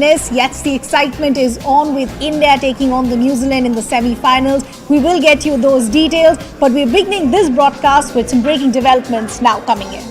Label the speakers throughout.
Speaker 1: Yes, the excitement is on with India taking on the New Zealand in the semi-finals. We will get you those details, but we're beginning this broadcast with some breaking developments now coming in.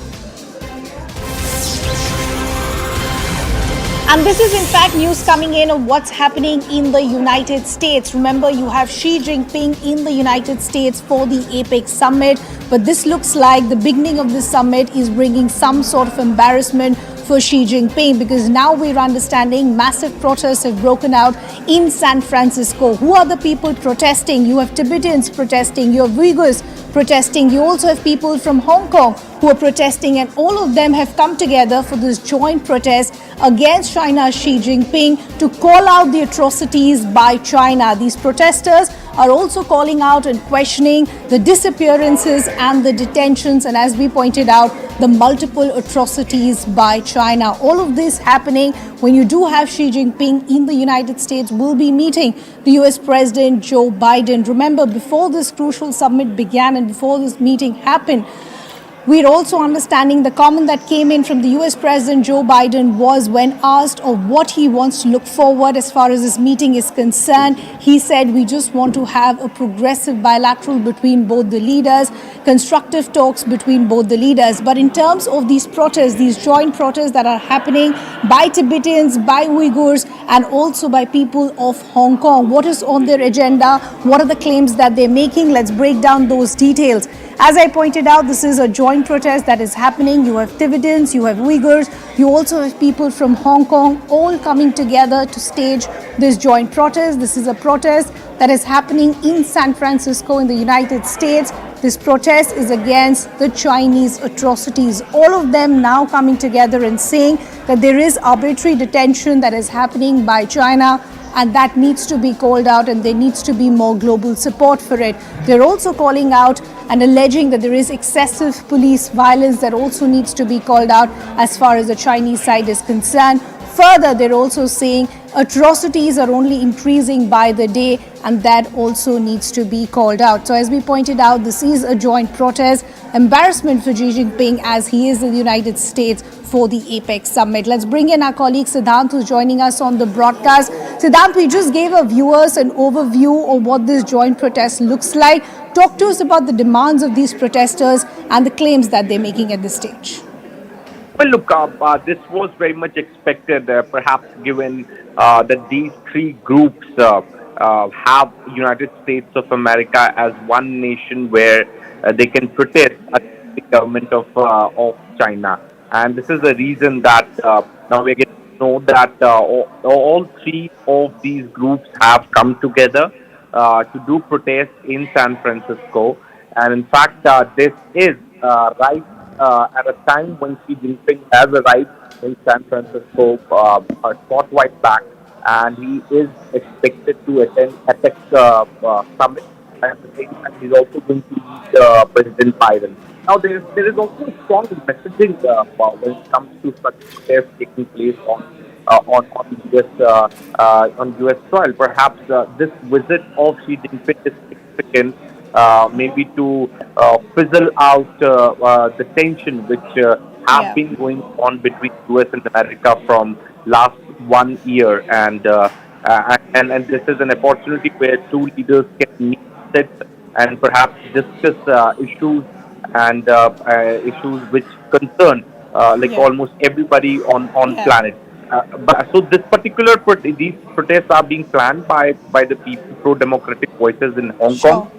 Speaker 1: And this is in fact news coming in of what's happening in the United States. Remember, you have Xi Jinping in the United States for the APEC summit, but this looks like the beginning of this summit is bringing some sort of embarrassment for Xi Jinping, because now we're understanding massive protests have broken out in San Francisco. Who are the people protesting? You have Tibetans protesting, you have Uyghurs protesting, you also have people from Hong Kong who are protesting, and all of them have come together for this joint protest against China's Xi Jinping to call out the atrocities by China. These protesters are also calling out and questioning the disappearances and the detentions, and as we pointed out, the multiple atrocities by China. All of this happening when you do have Xi Jinping in the United States, will be meeting the US President Joe Biden. Remember, before this crucial summit began and before this meeting happened, we're also understanding the comment that came in from the US President Joe Biden was, when asked of what he wants to look forward as far as this meeting is concerned, he said, we just want to have a progressive bilateral between both the leaders, constructive talks between both the leaders. But in terms of these protests, these joint protests that are happening by Tibetans, by Uyghurs, and also by people of Hong Kong, what is on their agenda? What are the claims that they're making? Let's break down those details. As I pointed out, this is a joint protest that is happening. You have Tibetans, you have Uyghurs, you also have people from Hong Kong, all coming together to stage this joint protest. This is a protest that is happening in San Francisco in the United States. This protest is against the Chinese atrocities. All of them now coming together and saying that there is arbitrary detention that is happening by China, and that needs to be called out, and there needs to be more global support for it. They're also calling out and alleging that there is excessive police violence that also needs to be called out as far as the Chinese side is concerned. Further, they're also saying atrocities are only increasing by the day, and that also needs to be called out. So as we pointed out, this is a joint protest. Embarrassment for Xi Jinping as he is in the United States for the APEC summit. Let's bring in our colleague Siddhant, who's joining us on the broadcast. Siddhant, we just gave our viewers an overview of what this joint protest looks like. Talk to us about the demands of these protesters and the claims that they're making at this stage.
Speaker 2: Well, look, this was very much expected, perhaps given that these three groups have United States of America as one nation where they can protest against the government of China. And this is the reason that now we're getting to know that all three of these groups have come together to do protests in San Francisco. And in fact, this is right at a time when Xi Jinping has arrived in San Francisco a short while back, and he is expected to attend APEC summit. At the same time, he's also going to meet President Biden. Now, there is also a strong messaging when it comes to such protests taking place on US soil. Perhaps this visit of Xi Jinping is significant, maybe to fizzle out the tension which have been going on between US and America from last 1 year, and this is an opportunity where two leaders can meet and perhaps discuss issues and issues which concern almost everybody on planet. So this particular these protests are being planned by the people, pro-democratic voices in Hong Kong,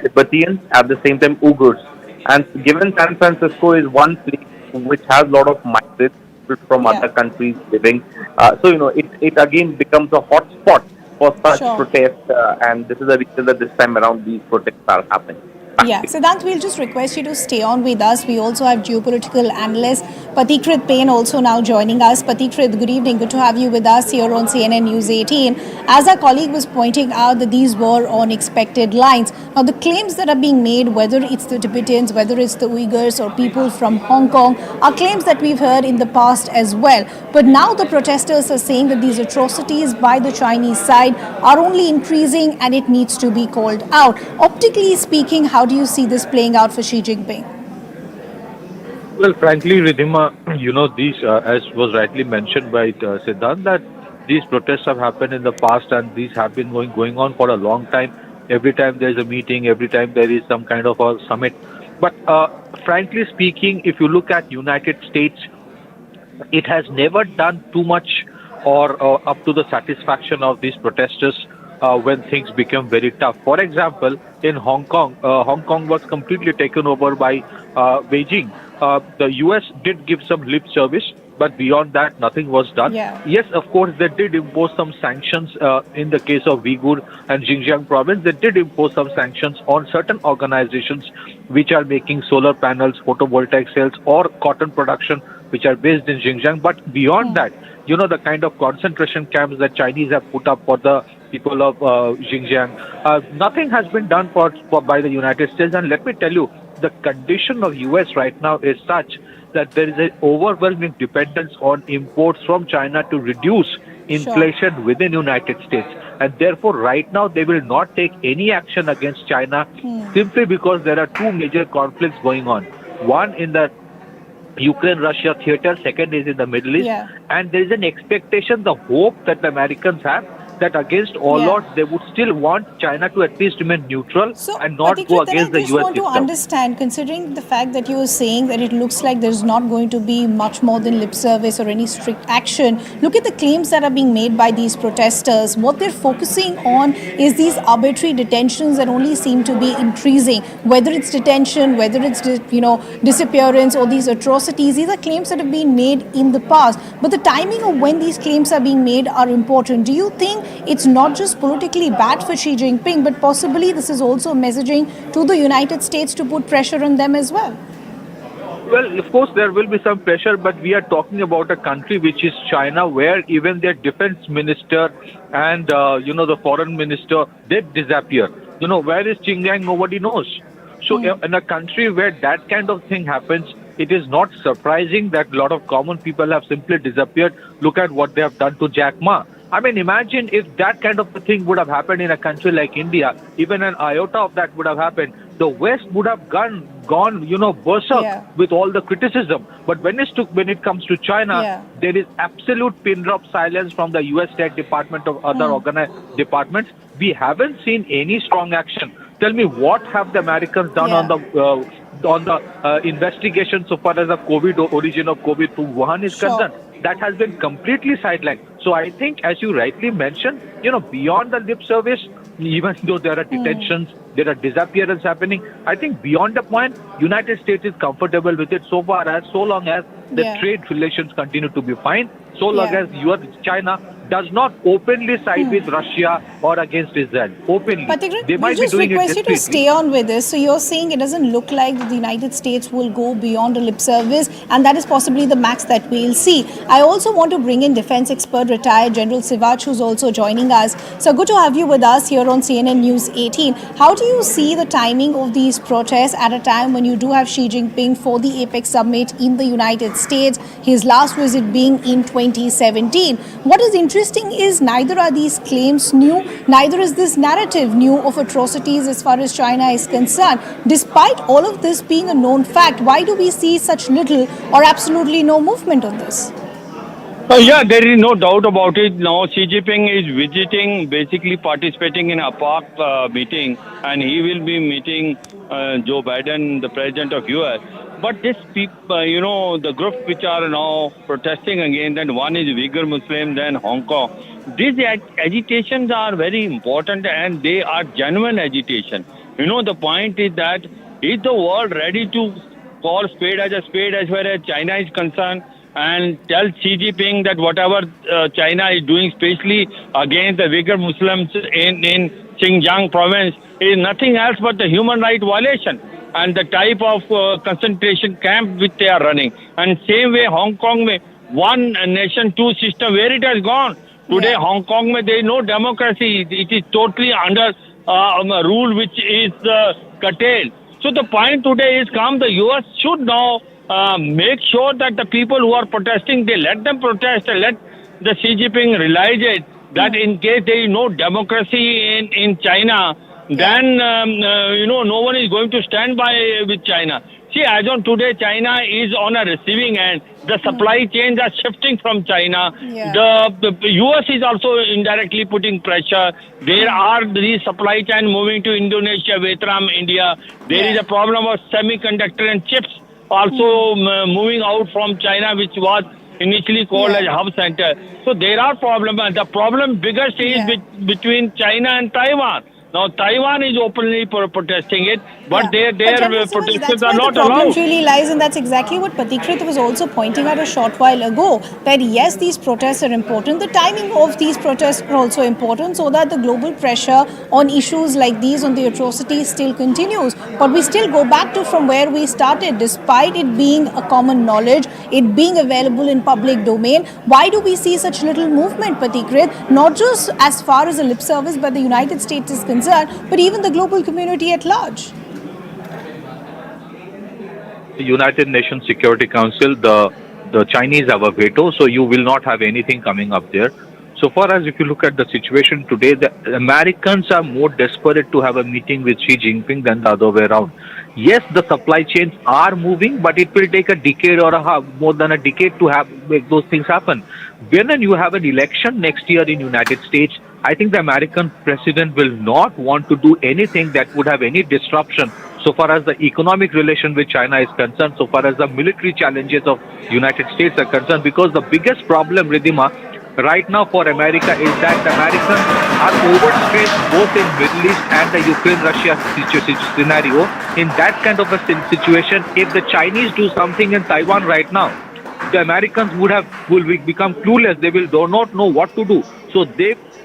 Speaker 2: Tibetans, at the same time Uyghurs. And given San Francisco is one place which has a lot of migrants from other countries living, so it again becomes a hot spot for such protests, and this is the reason that this time around these protests are happening.
Speaker 1: Yeah, Siddhant, we'll just request you to stay on with us. We also have geopolitical analyst Patikrit Payne also now joining us. Patikrit, good evening. Good to have you with us here on CNN News 18. As our colleague was pointing out that these were on expected lines. Now, the claims that are being made, whether it's the Tibetans, whether it's the Uyghurs or people from Hong Kong, are claims that we've heard in the past as well. But now the protesters are saying that these atrocities by the Chinese side are only increasing and it needs to be called out. Optically speaking, how do you see this playing out for Xi Jinping?
Speaker 3: Well, frankly, Ridhima, these, as was rightly mentioned by Siddhant, that these protests have happened in the past, and these have been going on for a long time. Every time there is a meeting, every time there is some kind of a summit. But frankly speaking, if you look at United States, it has never done too much or up to the satisfaction of these protesters when things become very tough. For example, in Hong Kong was completely taken over by Beijing. The US did give some lip service, but beyond that, nothing was done.
Speaker 1: Yeah.
Speaker 3: Yes, of course, they did impose some sanctions in the case of Uyghur and Xinjiang province. They did impose some sanctions on certain organizations which are making solar panels, photovoltaic cells, or cotton production, which are based in Xinjiang. But beyond that, you know, the kind of concentration camps that Chinese have put up for the people of Xinjiang, nothing has been done by the United States. And let me tell you, the condition of US right now is such that there is an overwhelming dependence on imports from China to reduce inflation within United States. And therefore, right now, they will not take any action against China simply because there are two major conflicts going on. One in the Ukraine-Russia theater, second is in the Middle East.
Speaker 1: Yeah.
Speaker 3: And there is an expectation, the hope that the Americans have, that against all odds, they would still want China to at least remain neutral and not go against the US
Speaker 1: I just want to
Speaker 3: system.
Speaker 1: understand, considering the fact that you were saying that it looks like there's not going to be much more than lip service or any strict action. Look at the claims that are being made by these protesters. What they're focusing on is these arbitrary detentions that only seem to be increasing. Whether it's detention, whether it's disappearance or these atrocities, these are claims that have been made in the past. But the timing of when these claims are being made are important. Do you think it's not just politically bad for Xi Jinping, but possibly this is also messaging to the United States to put pressure on them as well?
Speaker 3: Well, of course, there will be some pressure, but we are talking about a country which is China, where even their defense minister and, the foreign minister, they disappear. Where is Xinjiang? Nobody knows. So in a country where that kind of thing happens, it is not surprising that a lot of common people have simply disappeared. Look at what they have done to Jack Ma. I mean, imagine if that kind of a thing would have happened in a country like India, even an iota of that would have happened, the West would have gone, berserk with all the criticism. But when it comes to China, there is absolute pin drop silence from the US State Department of other organized departments. We haven't seen any strong action. Tell me, what have the Americans done on the investigation so far as the origin of COVID to Wuhan is concerned? That has been completely sidelined. So I think, as you rightly mentioned, beyond the lip service, even though there are detentions, there are disappearances happening, I think beyond the point, United States is comfortable with it so long as the trade relations continue to be fine, so long as China does not openly side with Russia or against Israel. Openly.
Speaker 1: But
Speaker 3: they might
Speaker 1: just
Speaker 3: be doing
Speaker 1: request you
Speaker 3: it
Speaker 1: to stay on with this. So you're saying it doesn't look like the United States will go beyond a lip service, and that is possibly the max that we'll see. I also want to bring in defense expert, retired General Sivach, who's also joining us. So good to have you with us here on CNN News 18. How do you see the timing of these protests at a time when you do have Xi Jinping for the APEC summit in the United States, his last visit being in 2017? What is interesting is neither are these claims new, neither is this narrative new of atrocities as far as China is concerned. Despite all of this being a known fact, why do we see such little or absolutely no movement on this?
Speaker 4: There is no doubt about it. Now Xi Jinping is visiting, basically participating in a APEC meeting, and he will be meeting Joe Biden, the president of US. But these people, the groups which are now protesting again, then one is Uyghur Muslim, then Hong Kong. These agitations are very important, and they are genuine agitation. The point is that is the world ready to call spade as far as China is concerned, and tell Xi Jinping that whatever China is doing, especially against the Uyghur Muslims in Xinjiang province, is nothing else but the human right violation and the type of concentration camp which they are running. And same way Hong Kong, one nation, two system, where it has gone. Today Hong Kong, there is no democracy. It is totally under a rule which is curtailed. So the point today is the US should now make sure that the people who are protesting, they let them protest and let the Xi Jinping realize it, that in case there is no democracy in China, then, no one is going to stand by with China. See, as on today, China is on a receiving end. The supply chains are shifting from China.
Speaker 1: Yeah.
Speaker 4: The US is also indirectly putting pressure. There are these supply chains moving to Indonesia, Vietnam, India. There is a problem of semiconductor and chips also moving out from China, which was initially called as hub center. So there are problems. The problem biggest is between China and Taiwan. Now, Taiwan is openly protesting it, but their protesters are not
Speaker 1: allowed. The problem
Speaker 4: allowed.
Speaker 1: really lies, and that's exactly what Patikrit was also pointing out a short while ago, that yes, these protests are important. The timing of these protests are also important, so that the global pressure on issues like these, on the atrocities, still continues. But we still go back to from where we started, despite it being a common knowledge, it being available in public domain. Why do we see such little movement, Patikrit? Not just as far as a lip service by the United States is concerned, but even the global community at large.
Speaker 3: The United Nations Security Council, the Chinese have a veto, so you will not have anything coming up there. So far as if you look at the situation today, the Americans are more desperate to have a meeting with Xi Jinping than the other way around. Yes, the supply chains are moving, but it will take a decade or more than a decade to make those things happen. When you have an election next year in United States, I think the American president will not want to do anything that would have any disruption so far as the economic relation with China is concerned, so far as the military challenges of United States are concerned, because the biggest problem, Ridhima, right now for America is that the Americans are overstretched both in Middle East and the Ukraine-Russia scenario. In that kind of a situation, if the Chinese do something in Taiwan right now, the Americans will become clueless. They do not know what to do. So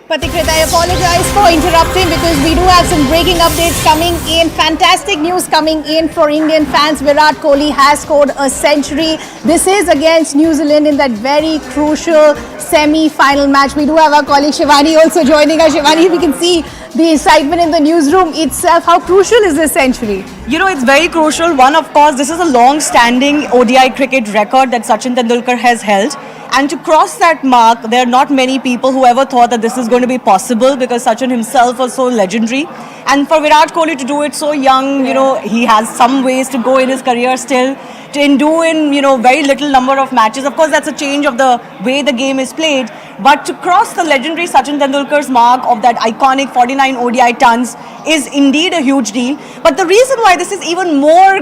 Speaker 1: Patikrit, I apologize for interrupting because we do have some breaking updates coming in. Fantastic news coming in for Indian fans. Virat Kohli has scored a century. This is against New Zealand in that very crucial semi-final match. We do have our colleague Shivani also joining us. Shivani, we can see the excitement in the newsroom itself. How crucial is this century?
Speaker 5: You know, it's very crucial. One, of course, this is a long-standing ODI cricket record that Sachin Tendulkar has held. And to cross that mark, there are not many people who ever thought that this is going to be possible, because Sachin himself was so legendary. And for Virat Kohli to do it so young, you know, he has some ways to go in his career still. To very little number of matches. Of course, that's a change of the way the game is played. But to cross the legendary Sachin Tendulkar's mark of that iconic 49 ODI tons is indeed a huge deal. But the reason why this is even more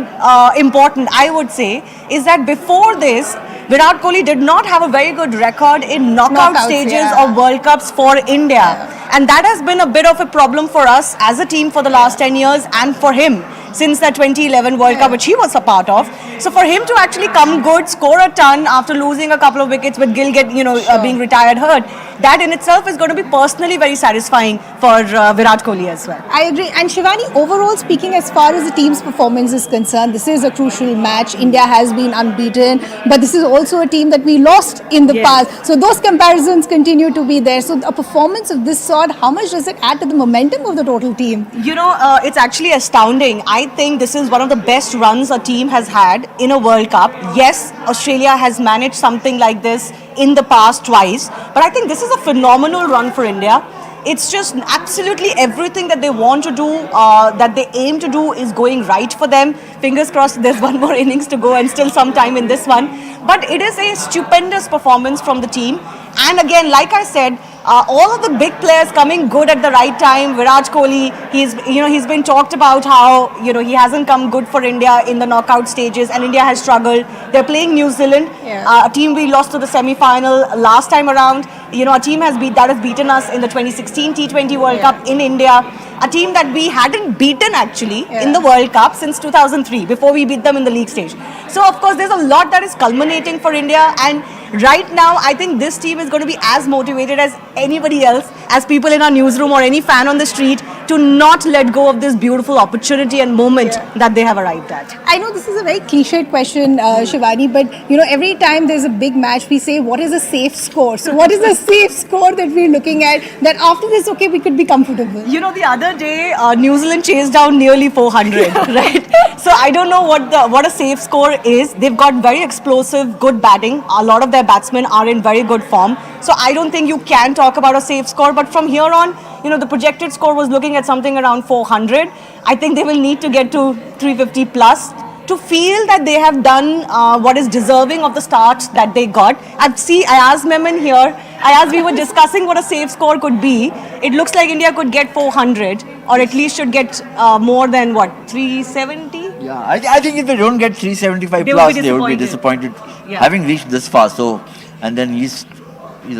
Speaker 5: important, I would say, is that before this, Virat Kohli did not have a very good record in knockout stages of World Cups for India. And that has been a bit of a problem for us as a team for the last 10 years, and for him since the 2011 World Cup, which he was a part of. So for him to actually come good, score a ton after losing a couple of wickets with Gill being retired hurt, that in itself is going to be personally very satisfying for Virat Kohli as well.
Speaker 1: I agree. And Shivani, overall speaking, as far as the team's performance is concerned, this is a crucial match. India has been unbeaten, but this is also a team that we lost in the past. So those comparisons continue to be there. So a performance of this sort, how much does it add to the momentum of the total team?
Speaker 5: You know, it's actually astounding. I think this is one of the best runs a team has had in a World Cup. Yes, Australia has managed something like this in the past twice, but I think this is a phenomenal run for India. It's just absolutely everything that they want to do, that they aim to do, is going right for them. Fingers crossed there's one more innings to go and still some time in this one. But it is a stupendous performance from the team. And again, like I said, all of the big players coming good at the right time. Virat Kohli, he's been talked about how he hasn't come good for India in the knockout stages, and India has struggled. They're playing New Zealand, a team we lost to the semi-final last time around. A team has beaten us in the 2016 T20 World Cup in India. A team that we hadn't beaten actually in the World Cup since 2003, before we beat them in the league stage. So of course there's a lot that is culminating for India, and right now I think this team is going to be as motivated as anybody else, as people in our newsroom or any fan on the street, to not let go of this beautiful opportunity and moment that they have arrived at.
Speaker 1: I know this is a very cliched question, Shivani, but every time there's a big match, we say, what is a safe score? So what is the safe score that we're looking at, that after this, okay, we could be comfortable?
Speaker 5: The other day, New Zealand chased down nearly 400, right? So I don't know what a safe score is. They've got very explosive, good batting. A lot of their batsmen are in very good form. So I don't think you can talk about a safe score. But from here on, the projected score was looking at something around 400. I think they will need to get to 350 plus to feel that they have done what is deserving of the start that they got. I asked Meman here, as we were discussing what a safe score could be, it looks like India could get 400 or at least should get more than 370?
Speaker 6: Yeah, I think if they don't get 375 plus, they would be disappointed having reached this far. So, and then he's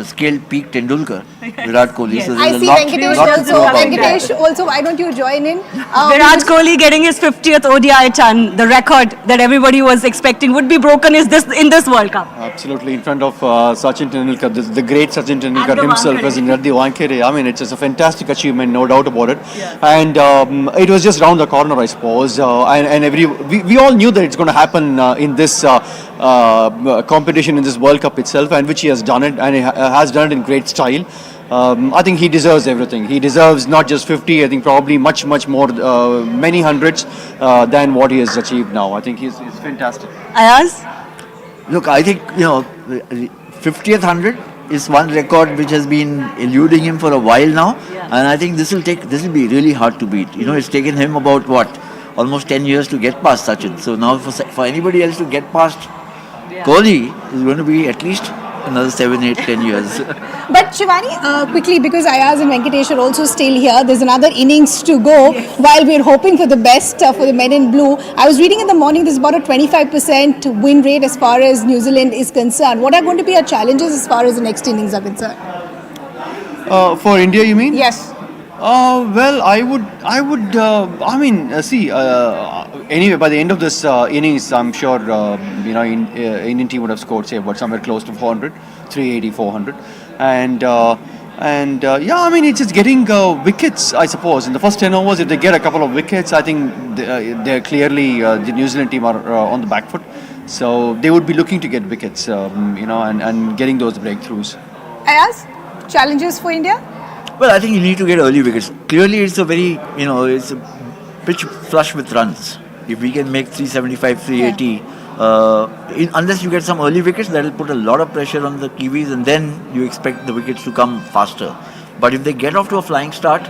Speaker 6: scaled peak Tendulkar, Virat Kohli.
Speaker 5: Yes.
Speaker 6: So
Speaker 1: I
Speaker 6: there's
Speaker 1: see
Speaker 6: a lot
Speaker 1: Venkatesh
Speaker 6: to
Speaker 1: also.
Speaker 6: know about
Speaker 1: Venkatesh
Speaker 6: that.
Speaker 1: also, why don't you join in?
Speaker 5: Virat Kohli getting his 50th ODI ton, the record that everybody was expecting would be broken in this World Cup.
Speaker 7: Absolutely, in front of Sachin Tendulkar, the great Sachin Tendulkar
Speaker 5: At the
Speaker 7: himself
Speaker 5: Wankhede.
Speaker 7: is in the Wankhede. I mean, it's just a fantastic achievement, no doubt about it.
Speaker 5: Yeah.
Speaker 7: And it was just round the corner, I suppose. We all knew that it's going to happen in this competition, in this World Cup itself, and which he has done it, and he has done it in great style. I think he deserves everything. He deserves not just 50, I think probably much more, many hundreds than what he has achieved now. I think he's fantastic.
Speaker 5: Ayaz?
Speaker 6: Look, I think, 50th 100 is one record which has been eluding him for a while now.
Speaker 5: Yeah.
Speaker 6: And I think this will be really hard to beat. It's taken him about almost 10 years to get past Sachin. So now for anybody else to get past Kohli is going to be at least another 7, 8, 10 years.
Speaker 1: But Shivani, quickly, because Ayaz and Venkatesh are also still here, there's another innings to go while we're hoping for the best for the men in blue. I was reading in the morning there's about a 25% win rate as far as New Zealand is concerned. What are going to be our challenges as far as the next innings are concerned?
Speaker 7: For India, you mean?
Speaker 1: Yes.
Speaker 7: Well, anyway, by the end of this innings, I'm sure, Indian team would have scored, say, somewhere close to 400, 380, 400. And it's just getting wickets, I suppose. In the first 10 overs, if they get a couple of wickets, I think they're clearly, the New Zealand team are on the back foot. So they would be looking to get wickets, and getting those breakthroughs.
Speaker 1: Ayaz, challenges for India?
Speaker 6: Well, I think you need to get early wickets. Clearly, it's a very, it's a pitch flush with runs. If we can make 375, 380, unless you get some early wickets, that will put a lot of pressure on the Kiwis, and then you expect the wickets to come faster. But if they get off to a flying start,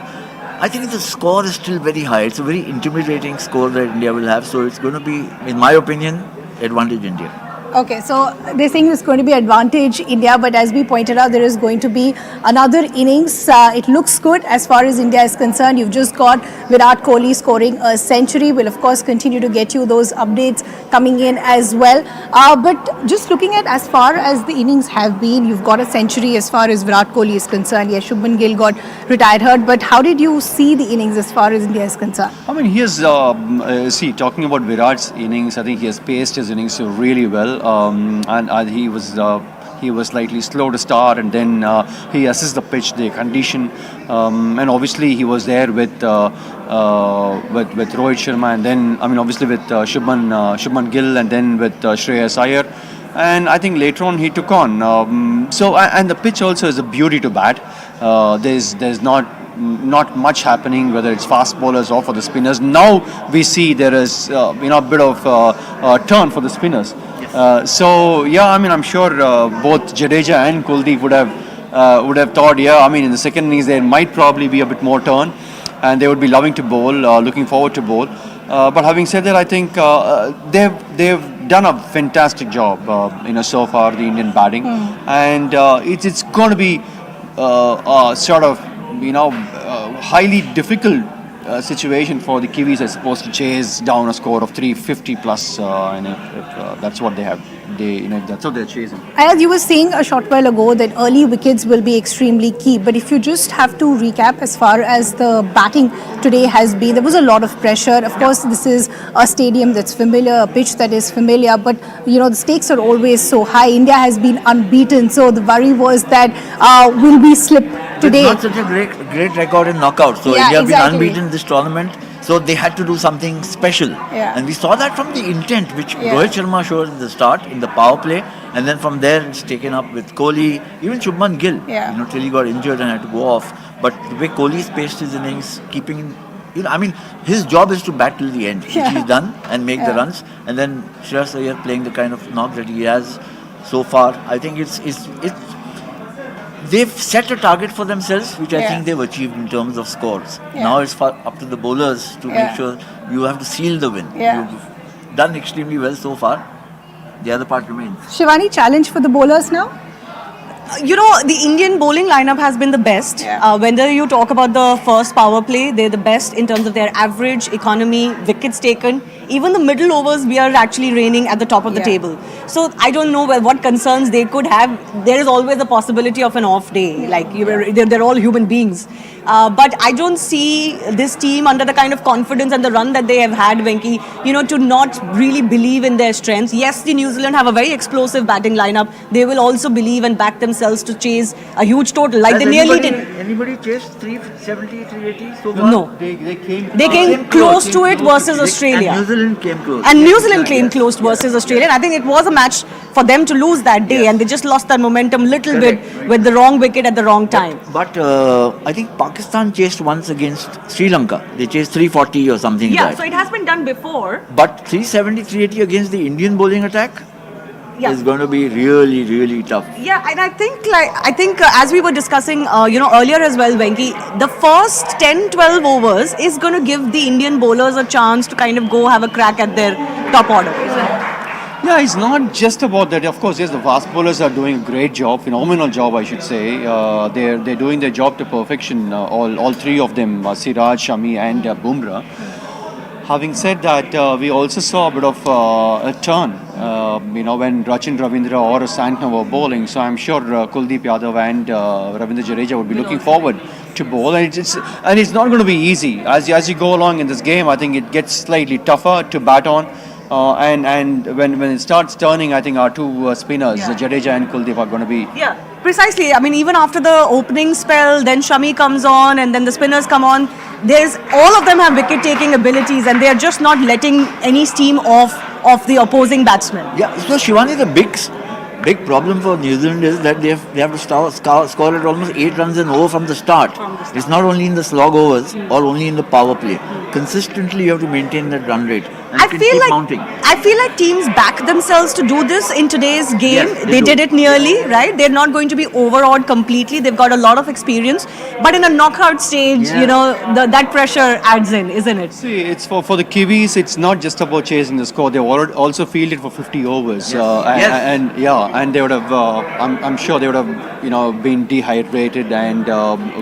Speaker 6: I think the score is still very high. It's a very intimidating score that India will have. So it's going to be, in my opinion, advantage India.
Speaker 1: Okay, so they're saying it's going to be advantage India, but as we pointed out, there is going to be another innings. It looks good as far as India is concerned. You've just got Virat Kohli scoring a century. We'll of course continue to get you those updates coming in as well. But just looking at as far as the innings have been, you've got a century as far as Virat Kohli is concerned. Yes, Shubman Gill got retired hurt, but how did you see the innings as far as India is concerned?
Speaker 7: I mean, he has, talking about Virat's innings, I think he has paced his innings really well. And he was slightly slow to start, and then he assessed the pitch, the condition, and obviously he was there with Rohit Sharma, and then obviously with Shubman Gill, and then with Shreyas Iyer, and I think later on he took on. And the pitch also is a beauty to bat. There's not much happening, whether it's fast bowlers or for the spinners. Now we see there is a bit of turn for the spinners. I'm sure both Jadeja and Kuldeep would have thought, in the second innings there might probably be a bit more turn, and they would be loving to bowl, looking forward to bowl. But having said that, I think they've done a fantastic job, so far, the Indian batting, and it's going to be highly difficult situation for the Kiwis, I suppose, to chase down a score of 350 plus, and if that's what they have. That's what they're chasing.
Speaker 1: As you were saying a short while ago that early wickets will be extremely key, but if you just have to recap as far as the batting today has been, there was a lot of pressure. Of course, this is a stadium that's familiar, a pitch that is familiar, but the stakes are always so high. India has been unbeaten, so the worry was that will we slip today?
Speaker 6: It's not such a great record in knockout. So India have been unbeaten in this tournament. So they had to do something special.
Speaker 1: Yeah.
Speaker 6: And we saw that from the intent which Rohit Sharma showed at the start in the power play. And then from there it's taken up with Kohli, even Shubman Gill. Till he got injured and had to go off. But the way Kohli spaced his innings, keeping, his job is to bat till the end, which he's done, and make the runs. And then Shreyas Iyer playing the kind of knock that he has so far. I think it's they've set a target for themselves, which I think they've achieved in terms of scores. Now it's up to the bowlers to make sure you have to seal the win. done extremely well so far. The other part remains.
Speaker 1: Shivani, challenge for the bowlers now?
Speaker 5: You know, the Indian bowling lineup has been the best. Whether you talk about the first power play, they're the best in terms of their average, economy, wickets taken. Even the middle overs, we are actually reigning at the top of the table. So I don't know what concerns they could have. There is always a possibility of an off day. Like, they're all human beings. But I don't see this team under the kind of confidence and the run that they have had, Venki, to not really believe in their strengths. Yes, the New Zealand have a very explosive batting lineup. They will also believe and back themselves to chase a huge total, like they nearly did.
Speaker 6: Anybody chased 370, 380 so far?
Speaker 5: No.
Speaker 6: They
Speaker 5: came close to it versus Australia.
Speaker 6: And New Zealand came close.
Speaker 5: And New Zealand came close versus Australia. I think it was a match for them to lose that day, and they just lost that momentum a little bit with the wrong wicket at the wrong time.
Speaker 6: But I think Pakistan chased once against Sri Lanka. They chased 340 or something like that.
Speaker 5: So it has been done before.
Speaker 6: But 370, 380 against the Indian bowling attack is going to be really, really tough.
Speaker 5: Yeah, and I think as we were discussing, earlier as well, Venki, the first 10-12 overs is going to give the Indian bowlers a chance to kind of go have a crack at their top order.
Speaker 7: Yeah, it's not just about that. Of course, yes, the fast bowlers are doing a great job, phenomenal job, I should say. They're doing their job to perfection. All three of them, Siraj, Shami, and Bumrah. Having said that, we also saw a bit of a turn, when Rachin Ravindra or Santner were bowling. So I'm sure Kuldeep Yadav and Ravindra Jadeja would be looking forward to bowl. And it's not going to be easy. As you go along in this game, I think it gets slightly tougher to bat on. And when it starts turning, I think our two spinners, Jadeja and Kuldeep, are going to be...
Speaker 5: Yeah, precisely. I mean, even after the opening spell, then Shami comes on and then the spinners come on. All of them have wicket-taking abilities, and they are just not letting any steam off the opposing batsmen.
Speaker 6: Yeah, so Shivani, the big problem for New Zealand is that they have to score at almost 8 runs an over from the start. It's not only in the slog overs or only in the power play. Consistently, you have to maintain that run rate. And
Speaker 5: I feel like teams back themselves to do this in today's game.
Speaker 6: Yes,
Speaker 5: they did it nearly, right? They're not going to be overawed completely. They've got a lot of experience. But in a knockout stage, that pressure adds in, isn't it?
Speaker 7: See, it's for the Kiwis, it's not just about chasing the score. They also fielded for 50 overs. And they would have, I'm sure they would have, been dehydrated and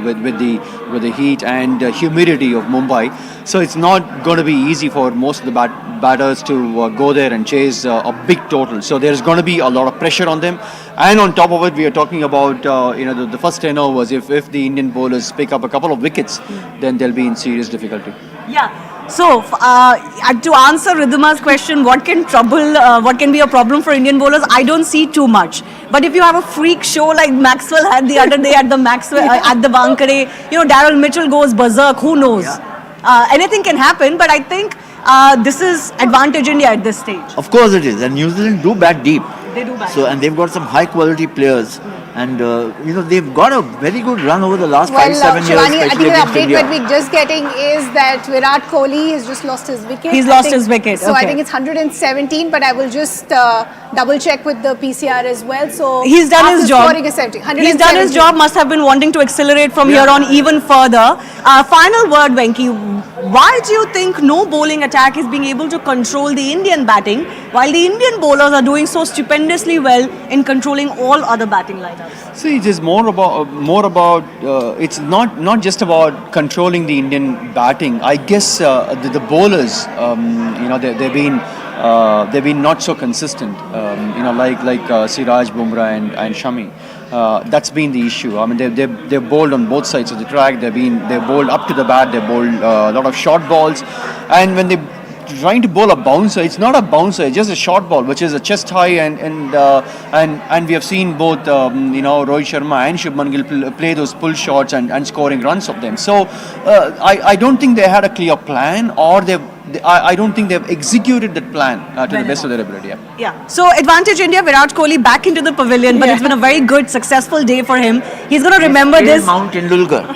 Speaker 7: with the heat and humidity of Mumbai. So it's not going to be easy for most of the batters to go there and chase a big total. So there's going to be a lot of pressure on them. And on top of it, we are talking about the first 10 overs. If the Indian bowlers pick up a couple of wickets, then they'll be in serious difficulty.
Speaker 5: Yeah. So, to answer Ridhima's question, what can be a problem for Indian bowlers? I don't see too much. But if you have a freak show like Maxwell had the other day at the Wankhede, Daryl Mitchell goes berserk, who knows? Anything can happen, but I think this is advantage India at this stage.
Speaker 6: Of course it is, and New Zealand do bat deep.
Speaker 5: They do bat
Speaker 6: deep. And they've got some high quality players. And they've got a very good run over the last 5-7 years.
Speaker 1: Shivani, I think the update that we're just getting is that Virat Kohli has just lost his wicket.
Speaker 5: He's lost his wicket.
Speaker 1: So I think it's 117, but I will just double check with the PCR as well. So
Speaker 5: he's done his job.
Speaker 1: He's
Speaker 5: done his job. Must have been wanting to accelerate from here on even further. Final word, Venki. Why do you think no bowling attack is being able to control the Indian batting, while the Indian bowlers are doing so stupendously well in controlling all other batting lineups?
Speaker 7: See, it is more about. It's not just about controlling the Indian batting. I guess the bowlers, they've been not so consistent. Like Siraj, Bumrah, and Shami. That's been the issue. I mean, they've bowled on both sides of the track. They've bowled up to the bat. They bowled a lot of short balls, and when they trying to bowl a bouncer, it's not a bouncer, it's just a short ball, which is a chest high, and we have seen both Rohit Sharma and Shubman Gill play those pull shots and scoring runs of them. So I don't think they had a clear plan, or I don't think they've executed that plan to the best of their ability.
Speaker 5: Yeah. So advantage India, Virat Kohli back into the pavilion, but it's been a very good, successful day for him. He's going to remember this.
Speaker 6: Mount Tendulkar,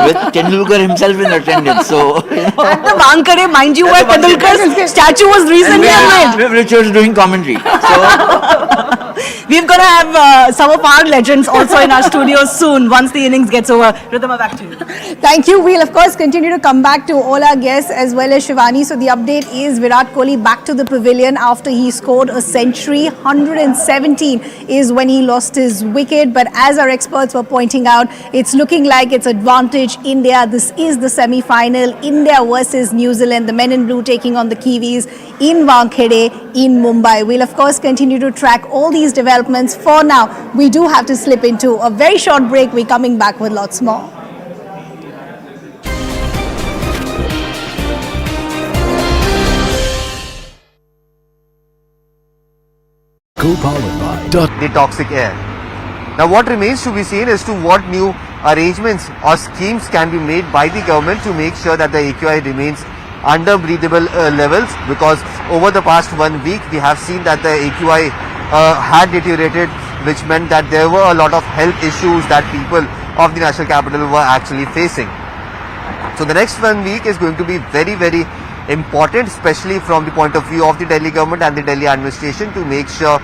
Speaker 6: with Tendulkar himself in attendance. So
Speaker 5: at the Wankhede, mind you, where Tendulkar's statue was recently made.
Speaker 6: Richard's doing commentary. So
Speaker 5: We're going to have some of our legends also in our studios soon once the innings gets over. Ridhima, back to you.
Speaker 1: Thank you. We'll of course continue to come back to all our guests as well as Shivani. So the update is Virat Kohli back to the pavilion after he scored a century. 117 is when he lost his wicket. But as our experts were pointing out, it's looking like it's advantage India. This is the semi-final. India versus New Zealand. The men in blue taking on the Kiwis in Wankhede in Mumbai. We'll of course continue to track all these developments. For now, we do have to slip into a very short break. We're coming back with lots more.
Speaker 8: Co-powered by
Speaker 9: the toxic air. Now what remains to be seen as to what new arrangements or schemes can be made by the government to make sure that the AQI remains under breathable levels, because over the past 1 week we have seen that the AQI had deteriorated, which meant that there were a lot of health issues that people of the national capital were actually facing. So the next 1 week is going to be very, very important, especially from the point of view of the Delhi government and the Delhi administration, to make sure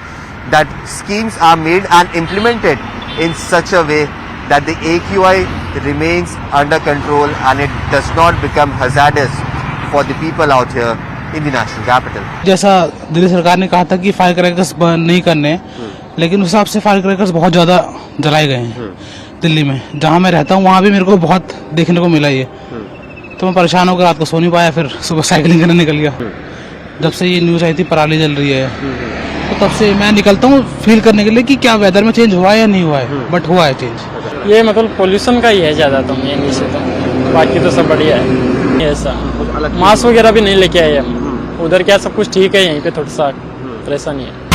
Speaker 9: that schemes are made and implemented in such a way that the AQI remains under control and it does not become hazardous for the people out here in the national capital.
Speaker 10: जैसा दिल्ली सरकार ने कहा था कि fire crackers burn नहीं करने, लेकिन उस हिसाब से फायर क्रैकर्स बहुत ज़्यादा जलाए गए हैं दिल्ली में. जहाँ मैं रहता हूँ वहाँ भी मेरे को बहुत देखने को मिला ये. तो मैं परेशान होकर रात को सो नहीं पाया, फिर सुबह साइकिलिंग करने निकल गया. जब से ये न्यूज़ आई थी पराली जल रही है, तो तब से मैं निकलता हूँ फील करने के लिए कि क्या वेदर में चेंज हुआ है या नहीं हुआ है. बट हुआ है चेंज.
Speaker 11: ये मतलब पोल्यूशन का ही है ज़्यादा, तो ये नीचे तो बाकी तो सब बढ़िया है. ऐसा मास्क वगैरह भी नहीं लेके आए हम. उधर क्या सब कुछ ठीक है, यहीं पे थोड़ा सा परेशानी है.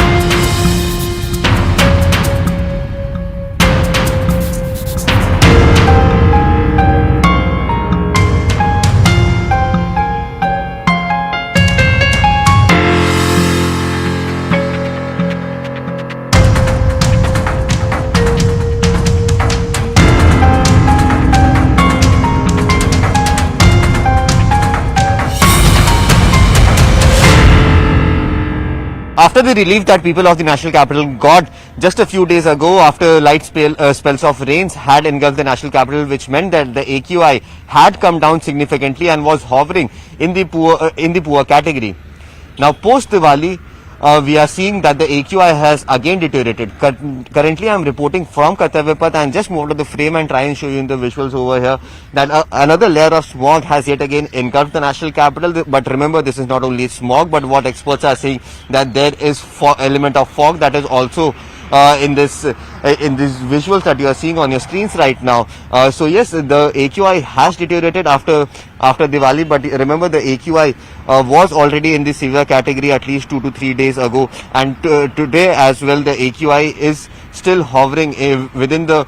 Speaker 9: After the relief that people of the national capital got just a few days ago, after light spells of rains had engulfed the national capital, which meant that the AQI had come down significantly and was hovering in the poor category. Now post Diwali, we are seeing that the AQI has again deteriorated. Currently I am reporting from Kartavyapath, and just move to the frame and try and show you in the visuals over here that another layer of smog has yet again engulfed the national capital. But remember, this is not only smog, but what experts are saying that there is element of fog that is also in these visuals that you are seeing on your screens right now. So yes, the AQI has deteriorated after Diwali, but remember the AQI was already in the severe category at least 2 to 3 days ago, and today as well the AQI is still hovering within the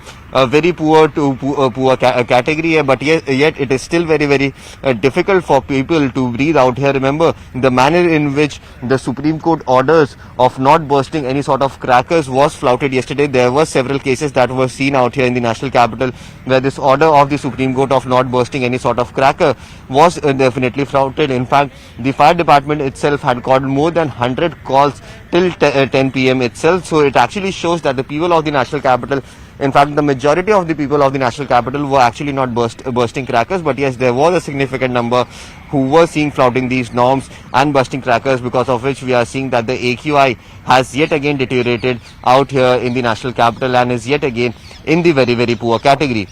Speaker 9: very poor to poor category, but yet it is still very, very difficult for people to breathe out here. Remember the manner in which the Supreme Court orders of not bursting any sort of crackers was flouted yesterday. There were several cases that were seen out here in the national capital where this order of the Supreme Court of not bursting any sort of cracker was definitely flouted. In fact, the fire department itself had called more than 100 calls till 10 p.m. itself. So it actually shows that the people of the national capital, in fact, the majority of the people of the national capital were actually not bursting crackers, but yes, there was a significant number who were seen flouting these norms and bursting crackers, because of which we are seeing that the AQI has yet again deteriorated out here in the national capital and is yet again in the very, very poor category.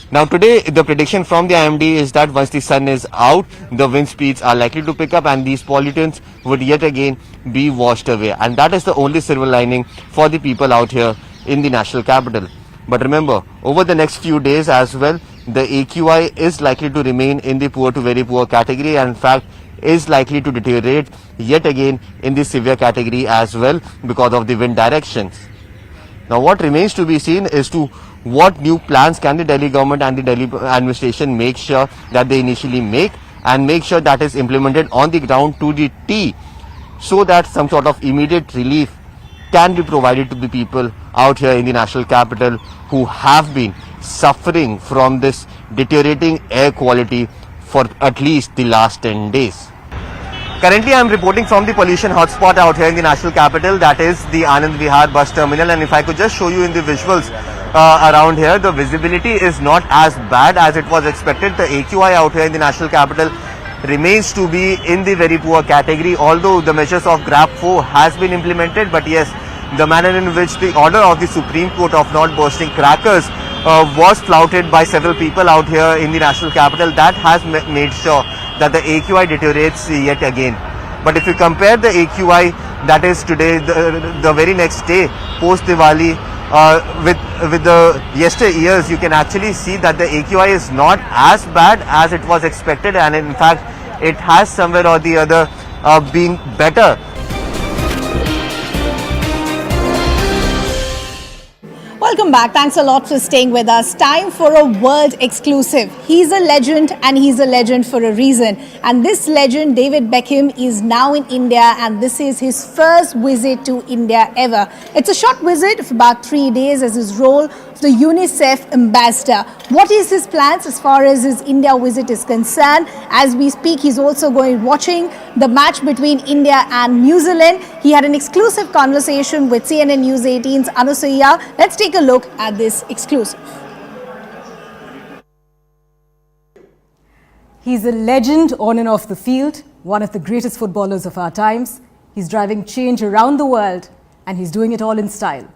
Speaker 9: Now today, the prediction from the IMD is that once the sun is out, the wind speeds are likely to pick up and these pollutants would yet again be washed away. And that is the only silver lining for the people out here in the national capital. But remember, over the next few days as well, the AQI is likely to remain in the poor to very poor category, and in fact is likely to deteriorate yet again in the severe category as well because of the wind directions. Now what remains to be seen is to what new plans can the Delhi government and the Delhi administration make sure that they initially make, and make sure that is implemented on the ground to the T, so that some sort of immediate relief can be provided to the people out here in the national capital who have been suffering from this deteriorating air quality for at least the last 10 days. Currently, I am reporting from the pollution hotspot out here in the national capital, that is the Anand Vihar bus terminal. And if I could just show you in the visuals around here, the visibility is not as bad as it was expected. The AQI out here in the national capital remains to be in the very poor category, although the measures of GRAP 4 has been implemented. But yes, the manner in which the order of the Supreme Court of not bursting crackers was flouted by several people out here in the national capital, that has made sure that the AQI deteriorates yet again. But if you compare the AQI that is today, the very next day post Diwali, with the yesteryears, you can actually see that the AQI is not as bad as it was expected, and in fact it has somewhere or the other been better.
Speaker 1: Welcome back. Thanks a lot for staying with us. Time for a world exclusive. He's a legend, and he's a legend for a reason. And this legend, David Beckham, is now in India, and this is his first visit to India ever. It's a short visit of about 3 days as his role of the UNICEF ambassador. What is his plans as far as his India visit is concerned? As we speak, he's also watching the match between India and New Zealand. He had an exclusive conversation with CNN News 18's Anusuya. Let's take a look at this exclusive.
Speaker 12: He's a legend on and off the field, one of the greatest footballers of our times. He's driving change around the world, and he's doing it all in style.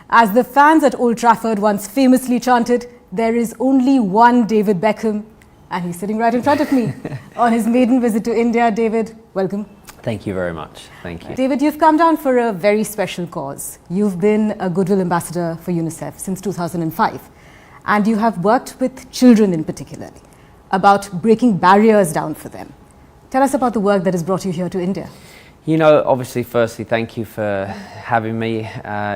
Speaker 12: As the fans at Old Trafford once famously chanted, there is only one David Beckham, and he's sitting right in front of me on his maiden visit to India. David, welcome.
Speaker 13: Thank you very much. Thank you.
Speaker 12: David, you've come down for a very special cause. You've been a Goodwill Ambassador for UNICEF since 2005, and you have worked with children in particular about breaking barriers down for them. Tell us about the work that has brought you here to India.
Speaker 13: You know, obviously, firstly, thank you for having me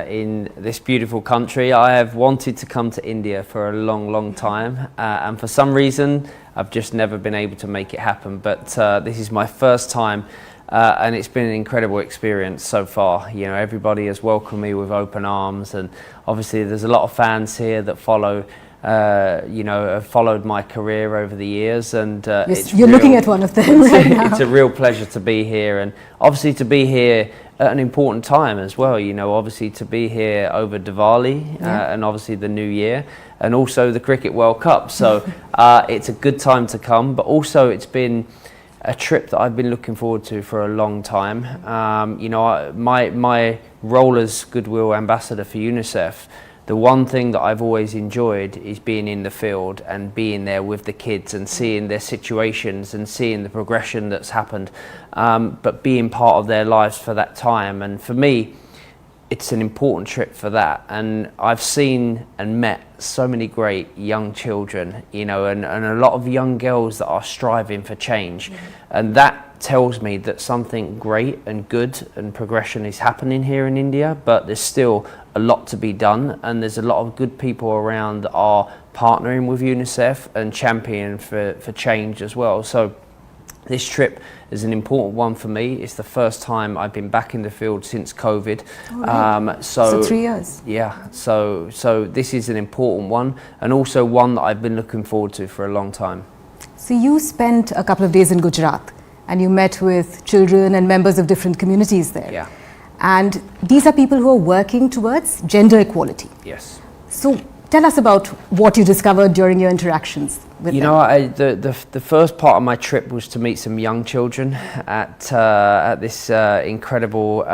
Speaker 13: in this beautiful country. I have wanted to come to India for a long, long time, and for some reason, I've just never been able to make it happen. But this is my first time, and it's been an incredible experience so far. You know, everybody has welcomed me with open arms, and obviously, there's a lot of fans here that follow. You know, have followed my career over the years, and
Speaker 12: you're looking at one of them right now.
Speaker 13: It's a real pleasure to be here, and obviously to be here at an important time as well. You know, obviously to be here over Diwali, and obviously the New Year, and also the Cricket World Cup. So it's a good time to come, but also it's been a trip that I've been looking forward to for a long time. You know, my role as Goodwill Ambassador for UNICEF, the one thing that I've always enjoyed is being in the field and being there with the kids and seeing their situations and seeing the progression that's happened, but being part of their lives for that time. And for me, it's an important trip for that. And I've seen and met so many great young children, you know, and a lot of young girls that are striving for change. And that tells me that something great and good and progression is happening here in India, but there's still a lot to be done, and there's a lot of good people around that are partnering with UNICEF and championing for change as well. So this trip is an important one for me. It's the first time I've been back in the field since COVID.
Speaker 12: Right. So 3 years.
Speaker 13: Yeah, so this is an important one, and also one that I've been looking forward to for a long time.
Speaker 12: So you spent a couple of days in Gujarat, and you met with children and members of different communities there.
Speaker 13: Yeah.
Speaker 12: And these are people who are working towards gender equality.
Speaker 13: Yes.
Speaker 12: So tell us about what you discovered during your interactions with them.
Speaker 13: You know, the first part of my trip was to meet some young children at this incredible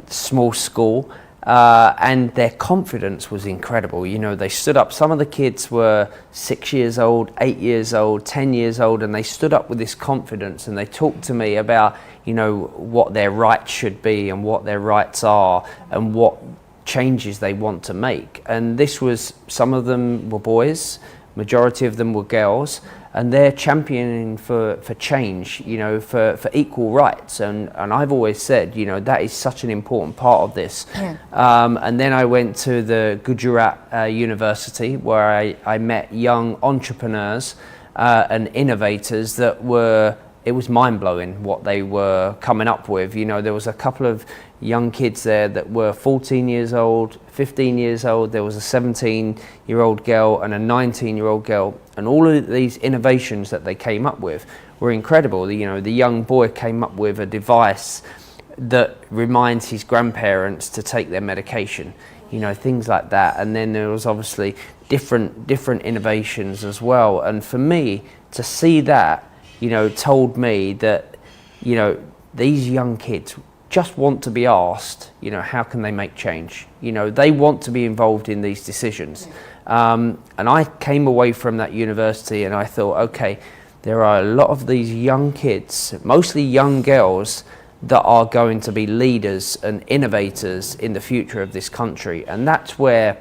Speaker 13: small school. And their confidence was incredible. You know, they stood up. Some of the kids were 6 years old, 8 years old, 10 years old, and they stood up with this confidence, and they talked to me about, you know, what their rights should be and what their rights are and what changes they want to make. And this was, some of them were boys, majority of them were girls, and they're championing for change, you know, for equal rights. And I've always said, you know, that is such an important part of this.
Speaker 12: Yeah.
Speaker 13: And then I went to the Gujarat University, where I met young entrepreneurs and innovators that were, it was mind-blowing what they were coming up with. You know, there was a couple of young kids there that were 14 years old, 15 years old. There was a 17-year-old girl and a 19-year-old girl, and all of these innovations that they came up with were incredible. The young boy came up with a device that reminds his grandparents to take their medication, things like that. And then there was obviously different innovations as well. And for me to see that, told me that, these young kids just want to be asked, how can they make change? They want to be involved in these decisions. And I came away from that university and I thought, okay, there are a lot of these young kids, mostly young girls, that are going to be leaders and innovators in the future of this country. And that's where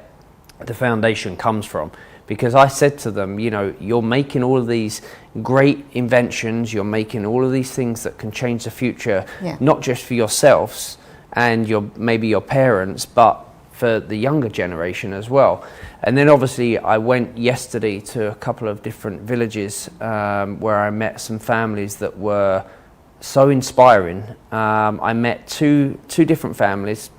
Speaker 13: the foundation comes from. Because I said to them, you're making all of these great inventions, you're making all of these things that can change the future, not just for yourselves and maybe your parents, but for the younger generation as well. And then obviously I went yesterday to a couple of different villages where I met some families that were so inspiring. I met two different families,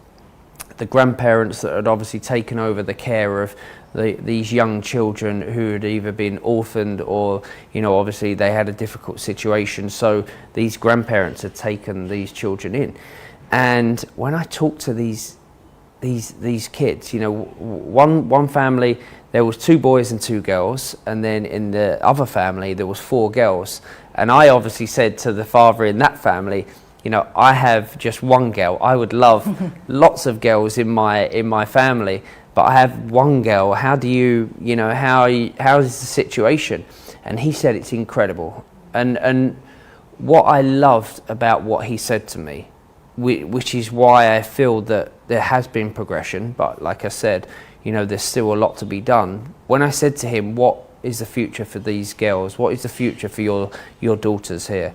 Speaker 13: the grandparents that had obviously taken over the care of these young children who had either been orphaned or, obviously they had a difficult situation. So these grandparents had taken these children in. And when I talked to these kids, one family, there was 2 boys and 2 girls, and then in the other family there was 4 girls. And I obviously said to the father in that family, I have just 1 girl. I would love lots of girls in my family, but I have 1 girl. How do you, how is the situation? And he said it's incredible. And what I loved about what he said to me, which is why I feel that there has been progression, but like I said, there's still a lot to be done. When I said to him, what is the future for these girls? What is the future for your daughters here?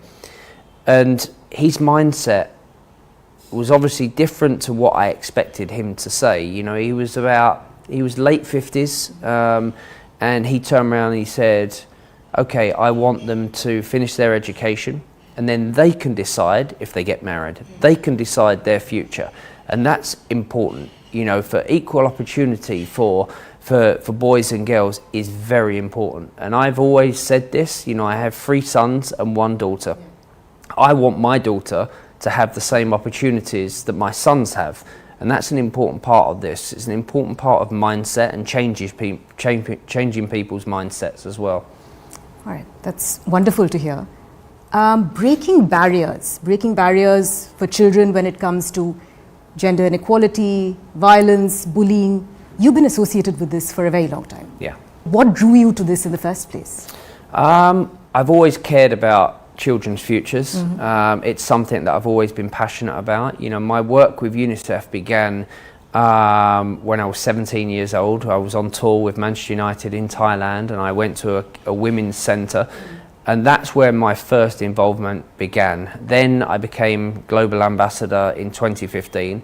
Speaker 13: And his mindset was obviously different to what I expected him to say. He was late 50s, and he turned around and he said, okay, I want them to finish their education, and then they can decide if they get married. They can decide their future. And that's important, for equal opportunity for boys and girls is very important. And I've always said this, I have 3 sons and 1 daughter. I want my daughter to have the same opportunities that my sons have. And that's an important part of this. It's an important part of mindset and changing people's mindsets as well.
Speaker 12: All right, that's wonderful to hear. Breaking barriers for children when it comes to gender inequality, violence, bullying. You've been associated with this for a very long time.
Speaker 13: Yeah.
Speaker 12: What drew you to this in the first place?
Speaker 13: I've always cared about children's futures. It's something that I've always been passionate about. My work with UNICEF began when I was 17 years old. I was on tour with Manchester United in Thailand, and I went to a women's centre, and that's where my first involvement began. Then I became global ambassador in 2015,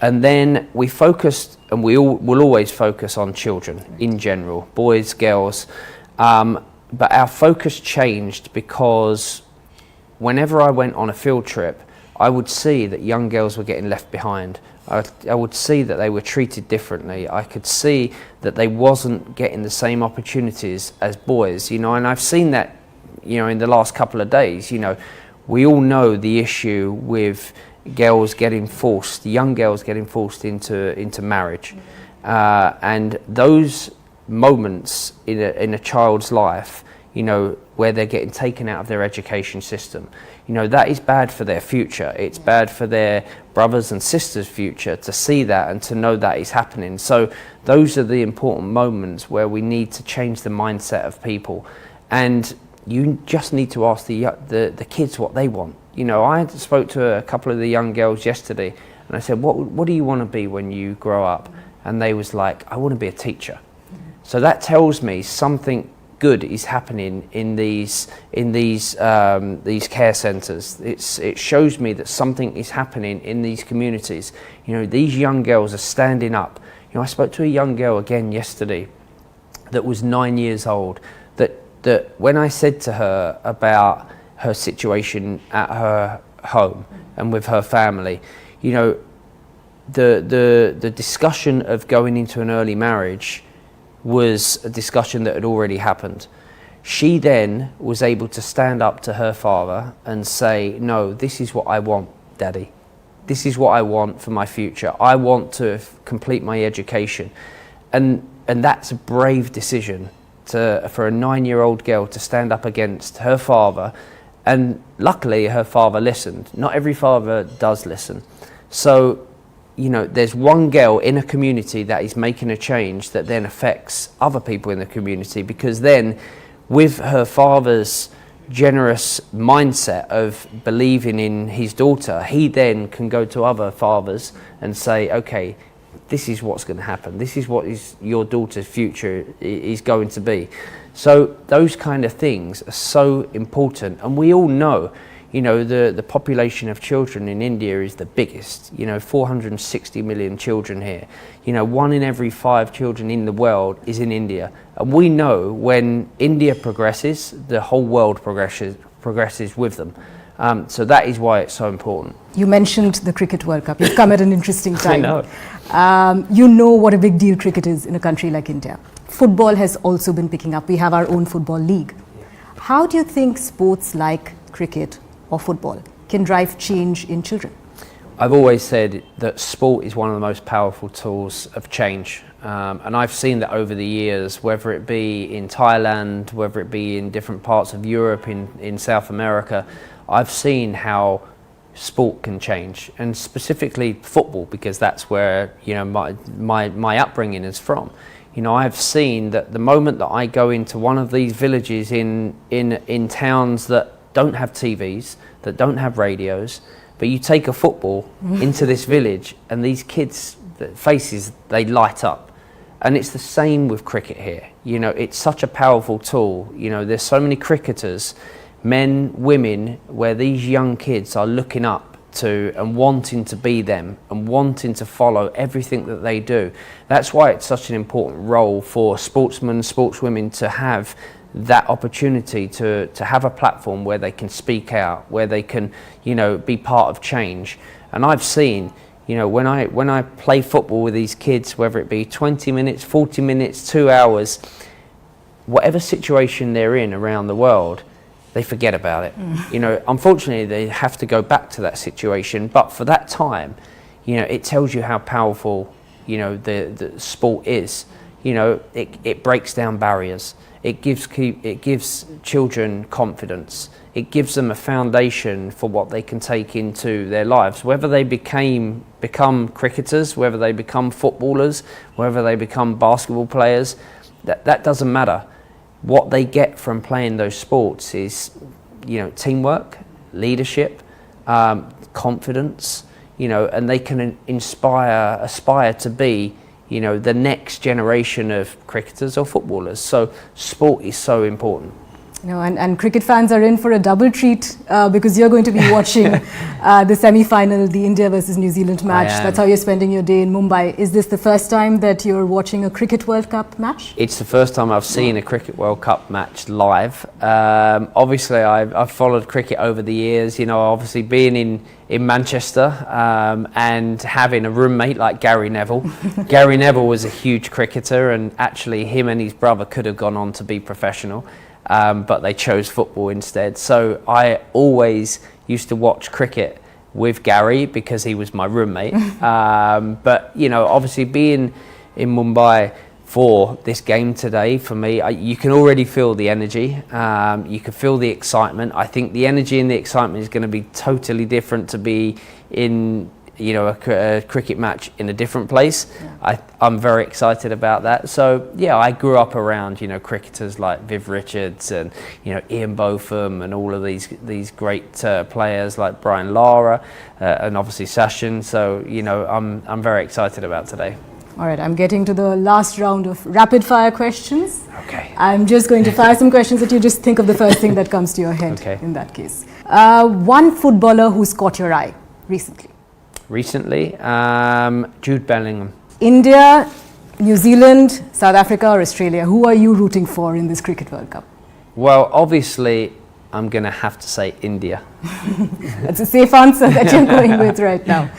Speaker 13: and then we focused, and we will always focus on children in general, boys, girls. But our focus changed because whenever I went on a field trip, I would see that young girls were getting left behind. I would see that they were treated differently. I could see that they wasn't getting the same opportunities as boys, and I've seen that, in the last couple of days. We all know the issue with girls getting forced, young girls getting forced into marriage. And those moments in a child's life, where they're getting taken out of their education system, that is bad for their future. It's bad for their brothers and sisters' future to see that and to know that is happening. So those are the important moments where we need to change the mindset of people. And you just need to ask the kids what they want. I spoke to a couple of the young girls yesterday, and I said, what do you want to be when you grow up? And they was like, I want to be a teacher. So that tells me something good is happening in these care centres. It shows me that something is happening in these communities. These young girls are standing up. I spoke to a young girl again yesterday that was 9 years old, that when I said to her about her situation at her home and with her family, the discussion of going into an early marriage was a discussion that had already happened. She then was able to stand up to her father and say, no, this is what I want, Daddy. This is what I want for my future. I want to complete my education. And that's a brave decision for a 9-year-old girl to stand up against her father. And luckily her father listened. Not every father does listen. So, you know, there's one girl in a community that is making a change that then affects other people in the community, because then with her father's generous mindset of believing in his daughter, he then can go to other fathers and say, okay, this is what's going to happen. This is what your daughter's future is going to be. So those kind of things are so important. And we all know, you know, the population of children in India is the biggest, you know, 460 million children here. You know, 1 in every 5 children in the world is in India. And we know when India progresses, the whole world progresses with them. So that is why it's so important.
Speaker 12: You mentioned the Cricket World Cup. You've come at an interesting time.
Speaker 13: I know.
Speaker 12: You know what a big deal cricket is in a country like India. Football has also been picking up. We have our own football league. How do you think sports like cricket or football can drive change in children?
Speaker 13: I've always said that sport is one of the most powerful tools of change. And I've seen that over the years, whether it be in Thailand, whether it be in different parts of Europe, in South America, I've seen how sport can change, and specifically football, because that's where, you know, my upbringing is from. You know, I've seen that the moment that I go into one of these villages in towns that don't have TVs, that don't have radios, but you take a football into this village and these kids' faces, they light up. And it's the same with cricket here. You know, it's such a powerful tool. You know, there's so many cricketers, men, women, where these young kids are looking up to and wanting to be them and wanting to follow everything that they do. That's why it's such an important role for sportsmen, sportswomen to have that opportunity to have a platform where they can speak out, where they can, you know, be part of change. And I've seen, you know, when I play football with these kids, whether it be 20 minutes, 40 minutes, 2 hours, whatever situation they're in around the world, they forget about it. You know, unfortunately, they have to go back to that situation. But for that time, you know, it tells you how powerful, you know, the sport is. You know, it breaks down barriers. It gives children confidence. It gives them a foundation for what they can take into their lives. Whether they become cricketers, whether they become footballers, whether they become basketball players, that doesn't matter. What they get from playing those sports is, you know, teamwork, leadership, confidence, you know, and they can aspire to be, you know, the next generation of cricketers or footballers. So sport is so important.
Speaker 12: You know, and cricket fans are in for a double treat because you're going to be watching the semi-final, the India versus New Zealand match. That's how you're spending your day in Mumbai. Is this the first time that you're watching a Cricket World Cup match?
Speaker 13: It's the first time I've seen a Cricket World Cup match live. Obviously, I've followed cricket over the years. You know, obviously being in Manchester and having a roommate like Gary Neville. Gary Neville was a huge cricketer, and actually him and his brother could have gone on to be professional. But they chose football instead. So I always used to watch cricket with Gary because he was my roommate. But, you know, obviously being in Mumbai for this game today, for me, you can already feel the energy. You can feel the excitement. I think the energy and the excitement is going to be totally different to be in, you know, a cricket match in a different place. Yeah. I'm very excited about that. So yeah, I grew up around, you know, cricketers like Viv Richards and, you know, Ian Botham and all of these great players like Brian Lara and obviously Sachin. So, you know, I'm very excited about today.
Speaker 12: All right, I'm getting to the last round of rapid fire questions.
Speaker 13: Okay.
Speaker 12: I'm just going to fire some questions that you just think of the first thing that comes to your head.
Speaker 13: Okay.
Speaker 12: In that case. One footballer who's caught your eye recently.
Speaker 13: Recently, Jude Bellingham.
Speaker 12: India, New Zealand, South Africa or Australia, who are you rooting for in this Cricket World Cup?
Speaker 13: Well, obviously, I'm going to have to say India.
Speaker 12: That's a safe answer that you're going with right now.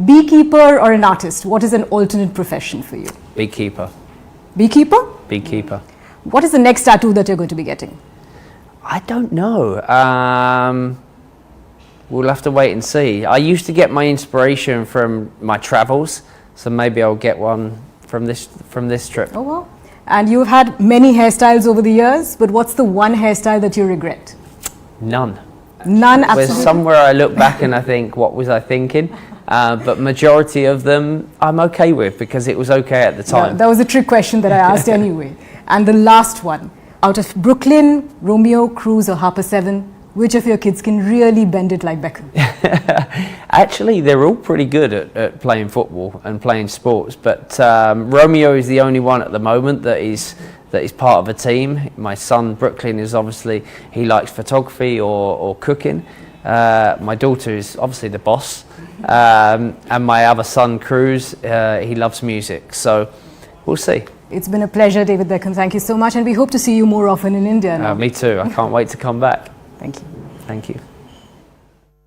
Speaker 12: Beekeeper or an artist? What is an alternate profession for you?
Speaker 13: Beekeeper.
Speaker 12: Beekeeper?
Speaker 13: Beekeeper.
Speaker 12: What is the next tattoo that you're going to be getting?
Speaker 13: I don't know. We'll have to wait and see. I used to get my inspiration from my travels, so maybe I'll get one from this trip.
Speaker 12: Oh wow. And you've had many hairstyles over the years, but what's the one hairstyle that you regret?
Speaker 13: None.
Speaker 12: None,
Speaker 13: There's
Speaker 12: absolutely.
Speaker 13: somewhere I look back and I think, what was I thinking? But majority of them I'm okay with because it was okay at the time.
Speaker 12: Yeah, that was a trick question that I asked anyway. And the last one, out of Brooklyn, Romeo, Cruz or Harper 7, which of your kids can really bend it like Beckham?
Speaker 13: Actually, they're all pretty good at playing football and playing sports, but Romeo is the only one at the moment that is part of a team. My son Brooklyn is obviously, he likes photography or cooking. My daughter is obviously the boss, and my other son Cruz, he loves music, so we'll see.
Speaker 12: It's been a pleasure, David Beckham. Thank you so much, and we hope to see you more often in India now.
Speaker 13: Me too. I can't wait to come back.
Speaker 12: Thank you.
Speaker 13: Thank you.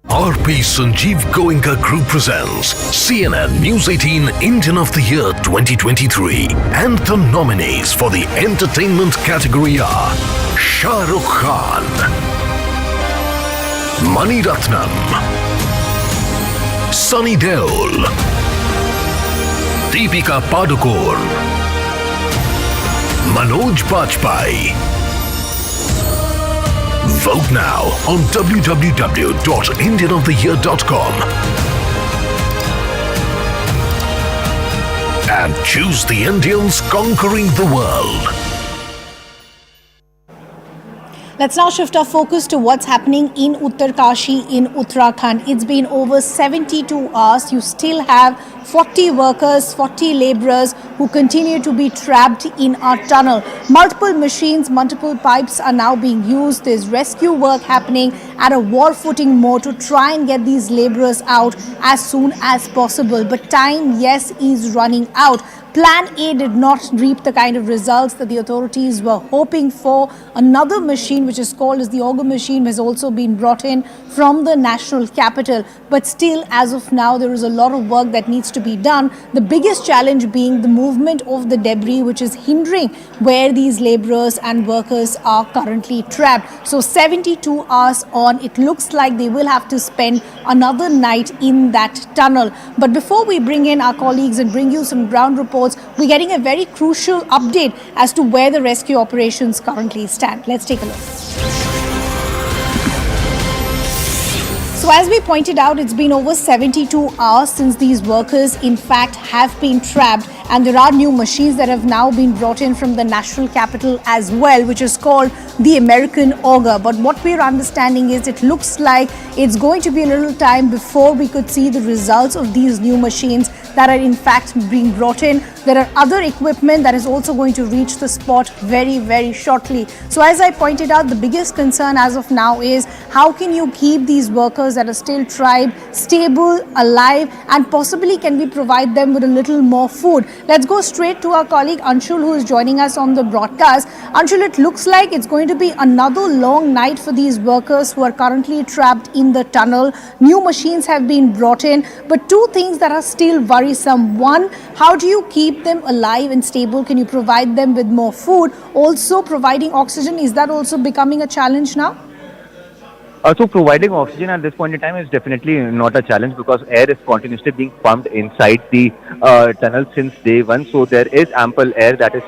Speaker 8: RP Sanjeev Goenka Group presents CNN News 18 Indian of the Year 2023, and the nominees for the entertainment category are Shah Rukh Khan, Mani Ratnam, Sunny Deol, Deepika Padukone, Manoj Bajpayee. Vote now on www.indianoftheyear.com and choose the Indians conquering the world.
Speaker 1: Let's now shift our focus to what's happening in Uttarkashi in Uttarakhand. It's been over 72 hours. You still have 40 workers, 40 laborers who continue to be trapped in our tunnel. Multiple machines, multiple pipes are now being used. There's rescue work happening at a war footing mode to try and get these laborers out as soon as possible. But time, yes, is running out. Plan A did not reap the kind of results that the authorities were hoping for. Another machine, which is called as the auger machine, has also been brought in from the national capital. But still, as of now, there is a lot of work that needs to be done. The biggest challenge being the movement of the debris, which is hindering where these laborers and workers are currently trapped. So 72 hours on, it looks like they will have to spend another night in that tunnel. But before we bring in our colleagues and bring you some ground reports, we're getting a very crucial update as to where the rescue operations currently stand. Let's take a look. So as we pointed out, it's been over 72 hours since these workers in fact have been trapped, and there are new machines that have now been brought in from the national capital as well, which is called the American auger. But what we're understanding is it looks like it's going to be a little time before we could see the results of these new machines that are in fact being brought in. There are other equipment that is also going to reach the spot very, very shortly. So as I pointed out, the biggest concern as of now is how can you keep these workers that are still trapped stable, alive, and possibly can we provide them with a little more food. Let's go straight to our colleague Anshul, who is joining us on the broadcast. Anshul, it looks like it's going to be another long night for these workers who are currently trapped in the tunnel. New machines have been brought in, but two things that are still worrisome. One, how do you keep them alive and stable? Can you provide them with more food? Also, providing oxygen, is that also becoming a challenge now?
Speaker 2: So providing oxygen at this point in time is definitely not a challenge because air is continuously being pumped inside the tunnel since day one. So there is ample air that is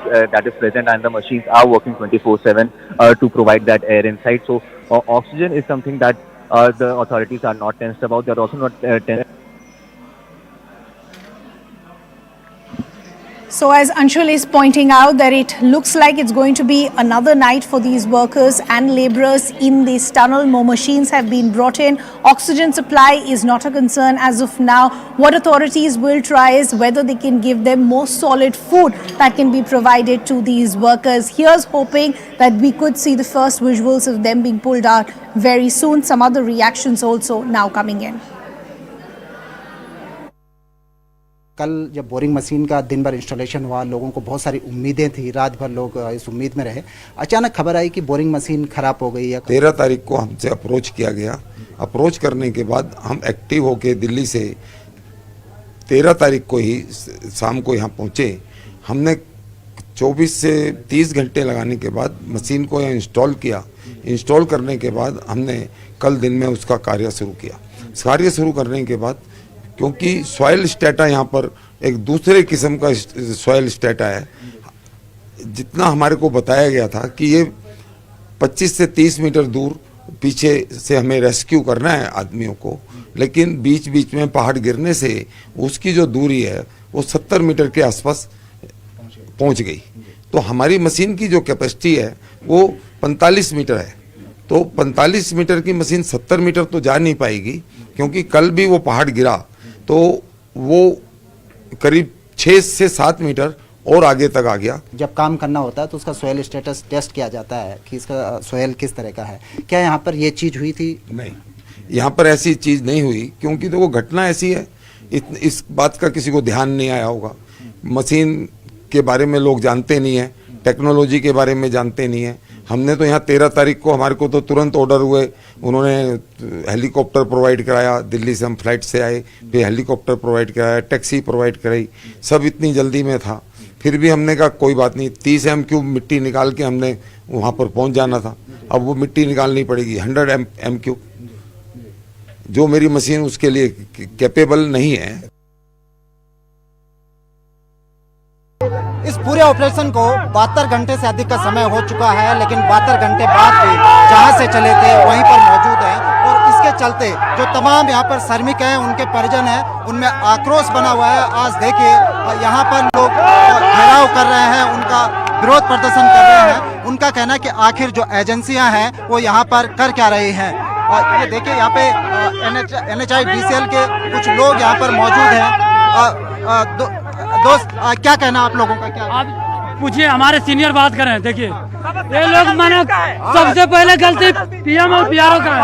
Speaker 2: present, and the machines are working 24/7 to provide that air inside. So oxygen is something that the authorities are not tensed about. They are also not tensed.
Speaker 1: So as Anshul is pointing out, that it looks like it's going to be another night for these workers and laborers in this tunnel. More machines have been brought in. Oxygen supply is not a concern as of now. What authorities will try is whether they can give them more solid food that can be provided to these workers. Here's hoping that we could see the first visuals of them being pulled out very soon. Some other reactions also now coming in.
Speaker 14: कल जब boring machine का दिन भर installation हुआ, लोगों को बहुत सारी उम्मीदें थी, रात भर लोग इस उम्मीद में रहे। अचानक खबर आई कि बोरिंग मशीन खराब हो गई है।
Speaker 15: 13 तारीख को हमसे अप्रोच किया गया। अप्रोच करने के बाद हम एक्टिव होके दिल्ली से 13 तारीख को ही शाम को यहाँ पहुँचे। हमने 24 से 30 घंटे लगाने के बाद मशीन को यहाँ इंस्टॉल किया। इंस्टॉल करने के बाद हमने कल दिन में उसका कार्य शुरू किया। कार्य शुरू करने के बाद क्योंकि सॉइल स्टेटा यहाँ पर एक दूसरे किस्म का सॉइल स्टेटा है, जितना हमारे को बताया गया था कि ये 25 से 30 मीटर दूर पीछे से हमें रेस्क्यू करना है आदमियों को, लेकिन बीच बीच में पहाड़ गिरने से उसकी जो दूरी है वो 70 मीटर के आसपास पहुंच गई। तो हमारी मशीन की जो कैपेसिटी है वो 45 मीटर है, तो 45 मीटर की मशीन 70 मीटर तो जा नहीं पाएगी, क्योंकि कल भी वो पहाड़ गिरा तो वो करीब 6 से 7 मीटर और आगे तक आ गया।
Speaker 14: जब काम करना होता है तो उसका सोयल स्टेटस टेस्ट किया जाता है कि इसका सोयल किस तरह का है। क्या यहाँ पर ये चीज़ हुई थी?
Speaker 15: नहीं, यहाँ पर ऐसी चीज़ नहीं हुई, क्योंकि तो वो घटना ऐसी है, इस बात का किसी को ध्यान नहीं आया होगा। मशीन के बारे में लोग जानते नहीं है, टेक्नोलॉजी के बारे में जानते नहीं है। हमने तो यहाँ 13 तारीख को हमारे को तो तुरंत ऑर्डर हुए, उन्होंने हेलीकॉप्टर प्रोवाइड कराया, दिल्ली से हम फ्लाइट से आए, फिर हेलीकॉप्टर प्रोवाइड कराया, टैक्सी प्रोवाइड कराई, सब इतनी जल्दी में था। फिर भी हमने कहा कोई बात नहीं, 30 MQ मिट्टी निकाल के हमने वहाँ पर पहुँच जाना था। अब वो मिट्टी निकालनी पड़ेगी 100 MQ, जो मेरी मशीन उसके लिए कैपेबल नहीं है।
Speaker 14: इस पूरे ऑपरेशन को 72 घंटे से अधिक का समय हो चुका है, लेकिन 72 घंटे बाद भी जहां से चले थे वहीं पर मौजूद हैं। और इसके चलते जो तमाम यहाँ पर श्रमिक हैं, उनके परिजन हैं, उनमें आक्रोश बना हुआ है। आज देखिए यहाँ पर लोग घेराव कर रहे हैं, उनका विरोध प्रदर्शन कर रहे हैं। उनका कहना है कि आखिर जो एजेंसियां हैं वो यहाँ पर कर क्या रही हैं। और ये देखिए यहाँ पे NHIDCL के कुछ लोग यहाँ पर मौजूद हैं। दोस्त क्या कहना आप लोगों का? क्या
Speaker 16: आप पूछिए, हमारे सीनियर बात करें। देखिए ये लोग मैंने सबसे पहले गलती PM और PRO का है।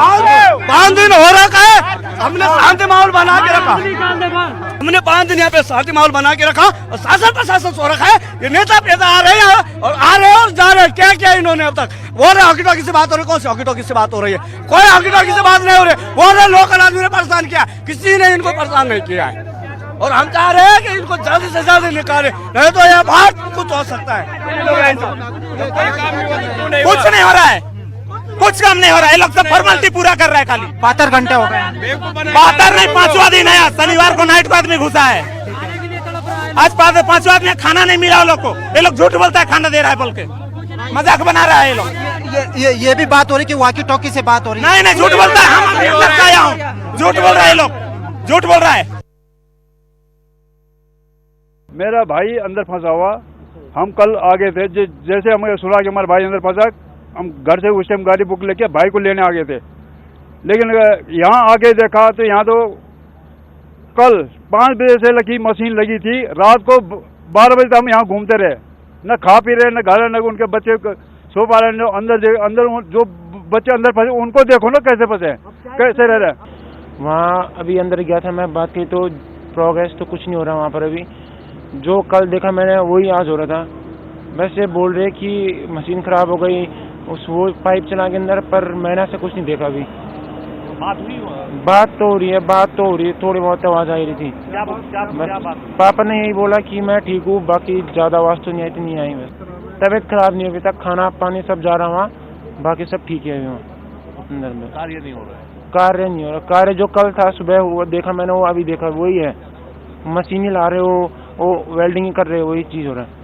Speaker 17: 5 दिन हो रहा है, हमने शांति माहौल बना के रखा, हमने 5 दिन यहाँ पे शांति माहौल बना के रखा और शासन प्रशासन सो रखा है। ये नेता पैदा आ रहे हैं और आ रहे हैं और जा रहे हैं। क्या क्या इन्होंने अब तक वो रहे हॉकी टॉकी से बात हो रही है? कौन सी हॉकी टॉकी से बात हो रही है? कोई हॉकी टॉकी से बात नहीं हो रही। वो रहे लोकल आदमी ने परेशान किया, किसी ने इनको परेशान नहीं किया है। और हम चाह रहे हैं कि इनको जल्द से जल्द निकाले, नहीं तो यह बात कुछ हो सकता है।
Speaker 18: कुछ नहीं हो रहा है, कुछ काम नहीं हो रहा है। लोग सब फॉर्मेलिटी पूरा कर रहा है खाली।
Speaker 14: 72 घंटे हो गए।
Speaker 18: 72 नहीं, 5वां दिन है। शनिवार को नाइट को आदमी घुसा है। आज 5वां आदमी खाना नहीं मिला लोग को। ये लोग झूठ बोलता है खाना दे रहा है बोल के, मजाक बना रहा है ये लोग।
Speaker 14: ये भी बात हो रही है कि वॉकी टॉकी से बात हो रही है।
Speaker 18: नहीं, झूठ बोलता है। हम आया हूँ, झूठ बोल रहा है लोग, झूठ बोल रहा है।
Speaker 19: मेरा भाई अंदर फंसा हुआ, हम कल आ गए थे। जैसे हमें सुना कि हमारा भाई अंदर फंसा, हम घर से उस टाइम गाड़ी बुक लेके भाई को लेने आ गए थे। लेकिन यहाँ आके देखा तो यहाँ तो कल 5 बजे से लगी मशीन लगी थी, रात को 12 बजे तक हम यहाँ घूमते रहे, न खा पी रहे, न घर, न उनके बच्चे सो पा रहे। अंदर जो बच्चे अंदर फंसे उनको देखो ना कैसे फंसे, कैसे रह रहे।
Speaker 20: वहाँ अभी अंदर गया था मैं, बात की तो प्रोग्रेस तो कुछ नहीं हो रहा वहाँ पर। अभी जो कल देखा मैंने वही आज हो रहा था। वैसे बोल रहे कि मशीन खराब हो गई, उस वो पाइप चला के अंदर, पर मैंने से कुछ नहीं देखा। अभी बात तो हो रही है, थोड़ी बहुत आवाज़ आई रही थी। पापा ने यही बोला कि मैं ठीक हूँ, बाकी ज़्यादा आवाज़ तो नहीं आई थी, नहीं आई। बस तबीयत खराब नहीं, अभी तक खाना पानी सब जा रहा वहाँ, बाकी सब ठीक है। अभी वहाँ अंदर में कार्य नहीं हो रहा। कार्य जो कल था सुबह वो देखा मैंने, वो अभी देखा वही है। मशीन ही ला रहे हो, वो वेल्डिंग कर रहे हो, वही चीज़ हो रहा है।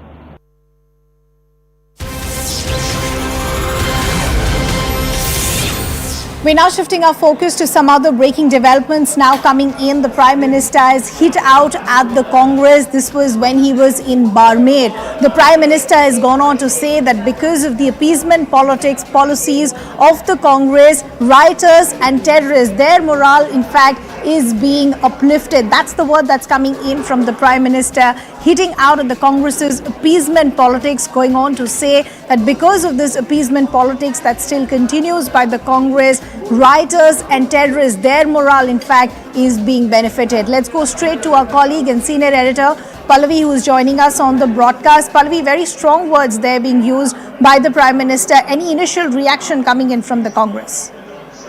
Speaker 1: We're now shifting our focus to some other breaking developments now coming in. The Prime Minister is hit out at the Congress. This was when he was in Barmer. The Prime Minister has gone on to say that because of the appeasement politics policies of the Congress, rioters and terrorists, their morale in fact is being uplifted. That's the word that's coming in from the Prime Minister, hitting out at the Congress's appeasement politics, going on to say that because of this appeasement politics that still continues by the Congress, rioters and terrorists, their morale in fact is being benefited. Let's go straight to our colleague and senior editor Pallavi, who is joining us on the broadcast. Pallavi, very strong words there being used by the Prime Minister. Any initial reaction coming in from the Congress?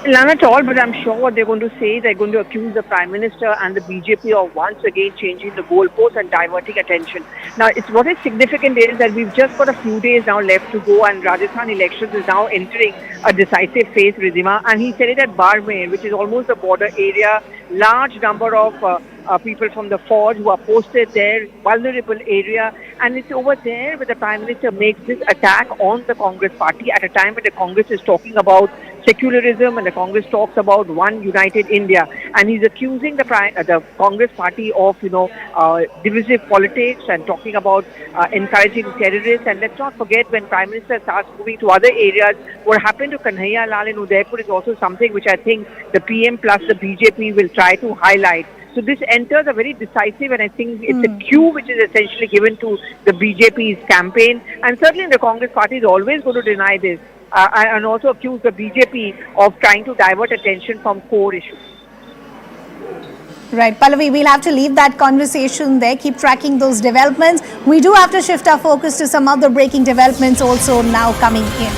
Speaker 21: None at all, but I'm sure what they're going to say, they're going to accuse the Prime Minister and the BJP of once again changing the goalposts and diverting attention. Now, what is significant is that we've just got a few days now left to go, and Rajasthan elections is now entering a decisive phase, Ridhima, and he said it at Barmer, which is almost the border area. Large number of people from the force who are posted there, vulnerable area, and it's over there where the Prime Minister makes this attack on the Congress party at a time when the Congress is talking about secularism and the Congress talks about one united India, and he's accusing the Congress party of divisive politics and talking about encouraging terrorists. And let's not forget, when Prime Minister starts moving to other areas, what happened to Kanhaiya Lal in Udaipur is also something which I think the PM plus the BJP will try to highlight. So this enters a very decisive, and I think it's a cue which is essentially given to the BJP's campaign, and certainly the Congress party is always going to deny this and also accuse the BJP of trying to divert attention from core issues.
Speaker 1: Right, Pallavi, we'll have to leave that conversation there. Keep tracking those developments. We do have to shift our focus to some other breaking developments also now coming in.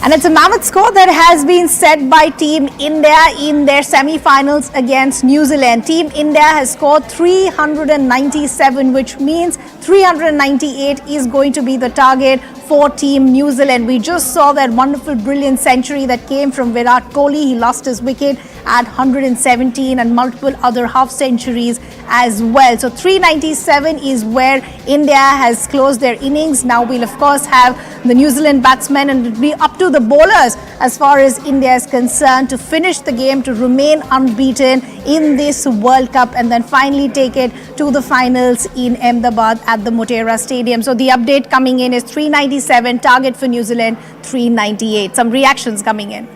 Speaker 1: And it's a mammoth score that has been set by Team India in their semi-finals against New Zealand. Team India has scored 397, which means 398 is going to be the target for Team New Zealand. We just saw that wonderful, brilliant century that came from Virat Kohli. He lost his wicket at 117 and multiple other half centuries as well. So 397 is where India has closed their innings. Now we'll of course have the New Zealand batsmen, and it'll be up to the bowlers as far as India is concerned to finish the game, to remain unbeaten in this World Cup, and then finally take it to the finals in Ahmedabad at the Motera Stadium. So the update coming in is 397, target for New Zealand 398. Some reactions coming in.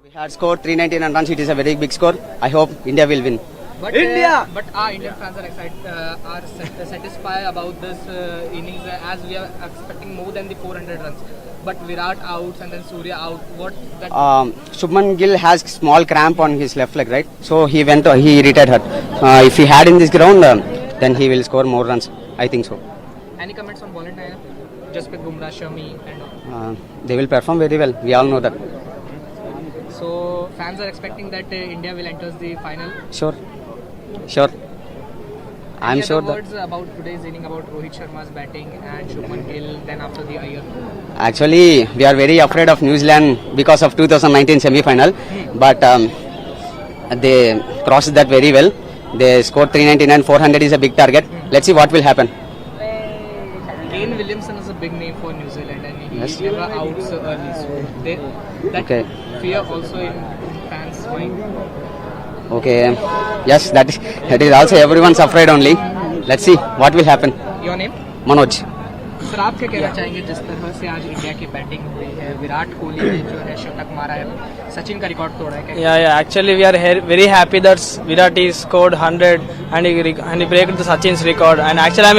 Speaker 22: We had scored 399 runs. It is a very big score. I hope India will win.
Speaker 23: But but our Indian fans are excited, are satisfied about this innings, as we are expecting more than the 400 runs. But Virat out and then Surya out. What that?
Speaker 22: Shubman Gill has small cramp on his left leg, right? So he retired hurt. If he had in this ground, then he will score more runs. I think so.
Speaker 23: Any comments on bowling lineup? Jasprit Bumrah, Shami, and
Speaker 22: they will perform very well. We all know that.
Speaker 23: So fans are expecting that India will enter the final.
Speaker 22: Sure. I'm sure that.
Speaker 23: Words about today's inning, about Rohit Sharma's batting and Shubman Gill, then after the Iyer.
Speaker 22: Actually, we are very afraid of New Zealand because of 2019 semi-final, but they crossed that very well. They scored 399, 400 is a big target. Let's see what will happen.
Speaker 23: Kane Williamson is a big name for New Zealand, and he never out so early. So that fear also in fans' mind.
Speaker 22: Okay, yes, that is also everyone's afraid only. Let's see what will happen.
Speaker 23: Your name?
Speaker 22: Manoj.
Speaker 23: Sir आप क्या कहना चाहेंगे जिस तरह से आज India की batting हुई है, विराट कोहली ने जो है शतक मारा है, सचिन का रिकॉर्ड तोड़ा है?
Speaker 11: Yeah, actually we are very happy that Virat is scored 100 and he broke the Sachin's record. And actually I'm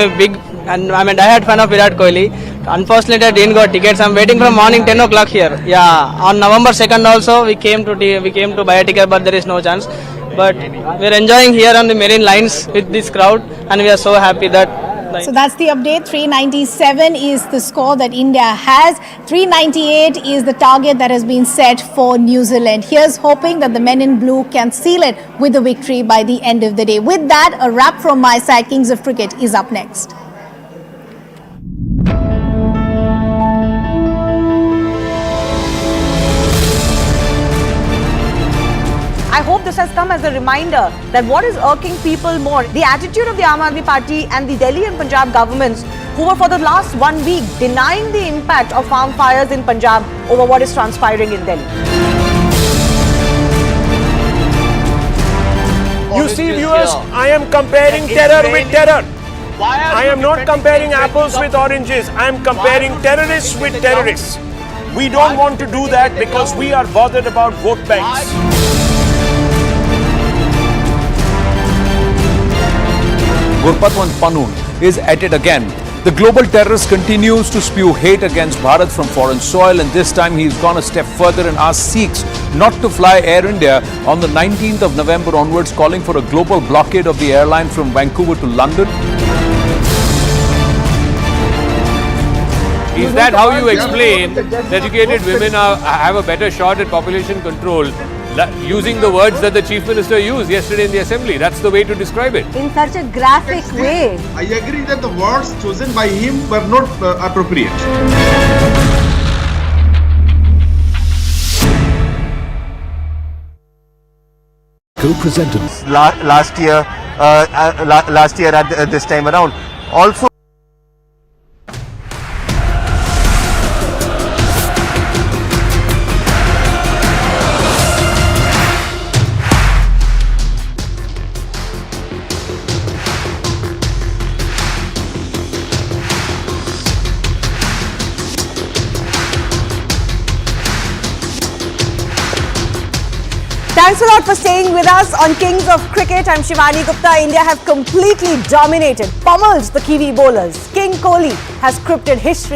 Speaker 11: a diehard fan of Virat Kohli. Unfortunately I didn't got tickets. I'm waiting from morning 10 o'clock here. Yeah, on November 2nd also we came to buy a ticket, but there is no chance. But we're enjoying here on the Marine Lines with this crowd, and we are so happy that.
Speaker 1: So that's the update. 397 is the score that India has. 398 is the target that has been set for New Zealand. Here's hoping that the men in blue can seal it with a victory by the end of the day. With that, a wrap from my side. Kings of Cricket is up next.
Speaker 5: I hope this has come as a reminder that what is irking people more, the attitude of the Aam Aadmi Party and the Delhi and Punjab governments, who were for the last 1 week denying the impact of farm fires in Punjab over what is transpiring in Delhi.
Speaker 24: You see, viewers, I am comparing terror with terror. I am not comparing apples with oranges. I am comparing terrorists with terrorists. We don't want to do that because we are bothered about vote banks.
Speaker 25: Gurpatwan Panun is at it again. The global terrorist continues to spew hate against Bharat from foreign soil, and this time he's gone a step further and asked Sikhs not to fly Air India on the 19th of November onwards, calling for a global blockade of the airline from Vancouver to London.
Speaker 3: Is that how you explain that educated women have a better shot at population control using the words that the Chief Minister used yesterday in the Assembly? That's the way to describe it.
Speaker 4: In such a graphic way.
Speaker 6: I agree that the words chosen by him were not appropriate.
Speaker 8: Co-presented
Speaker 9: last year at this time around. Also,
Speaker 5: Thanks a lot for staying with us on Kings of Cricket. I'm Shivani Gupta. India have completely dominated, pummeled the Kiwi bowlers. King Kohli has scripted history.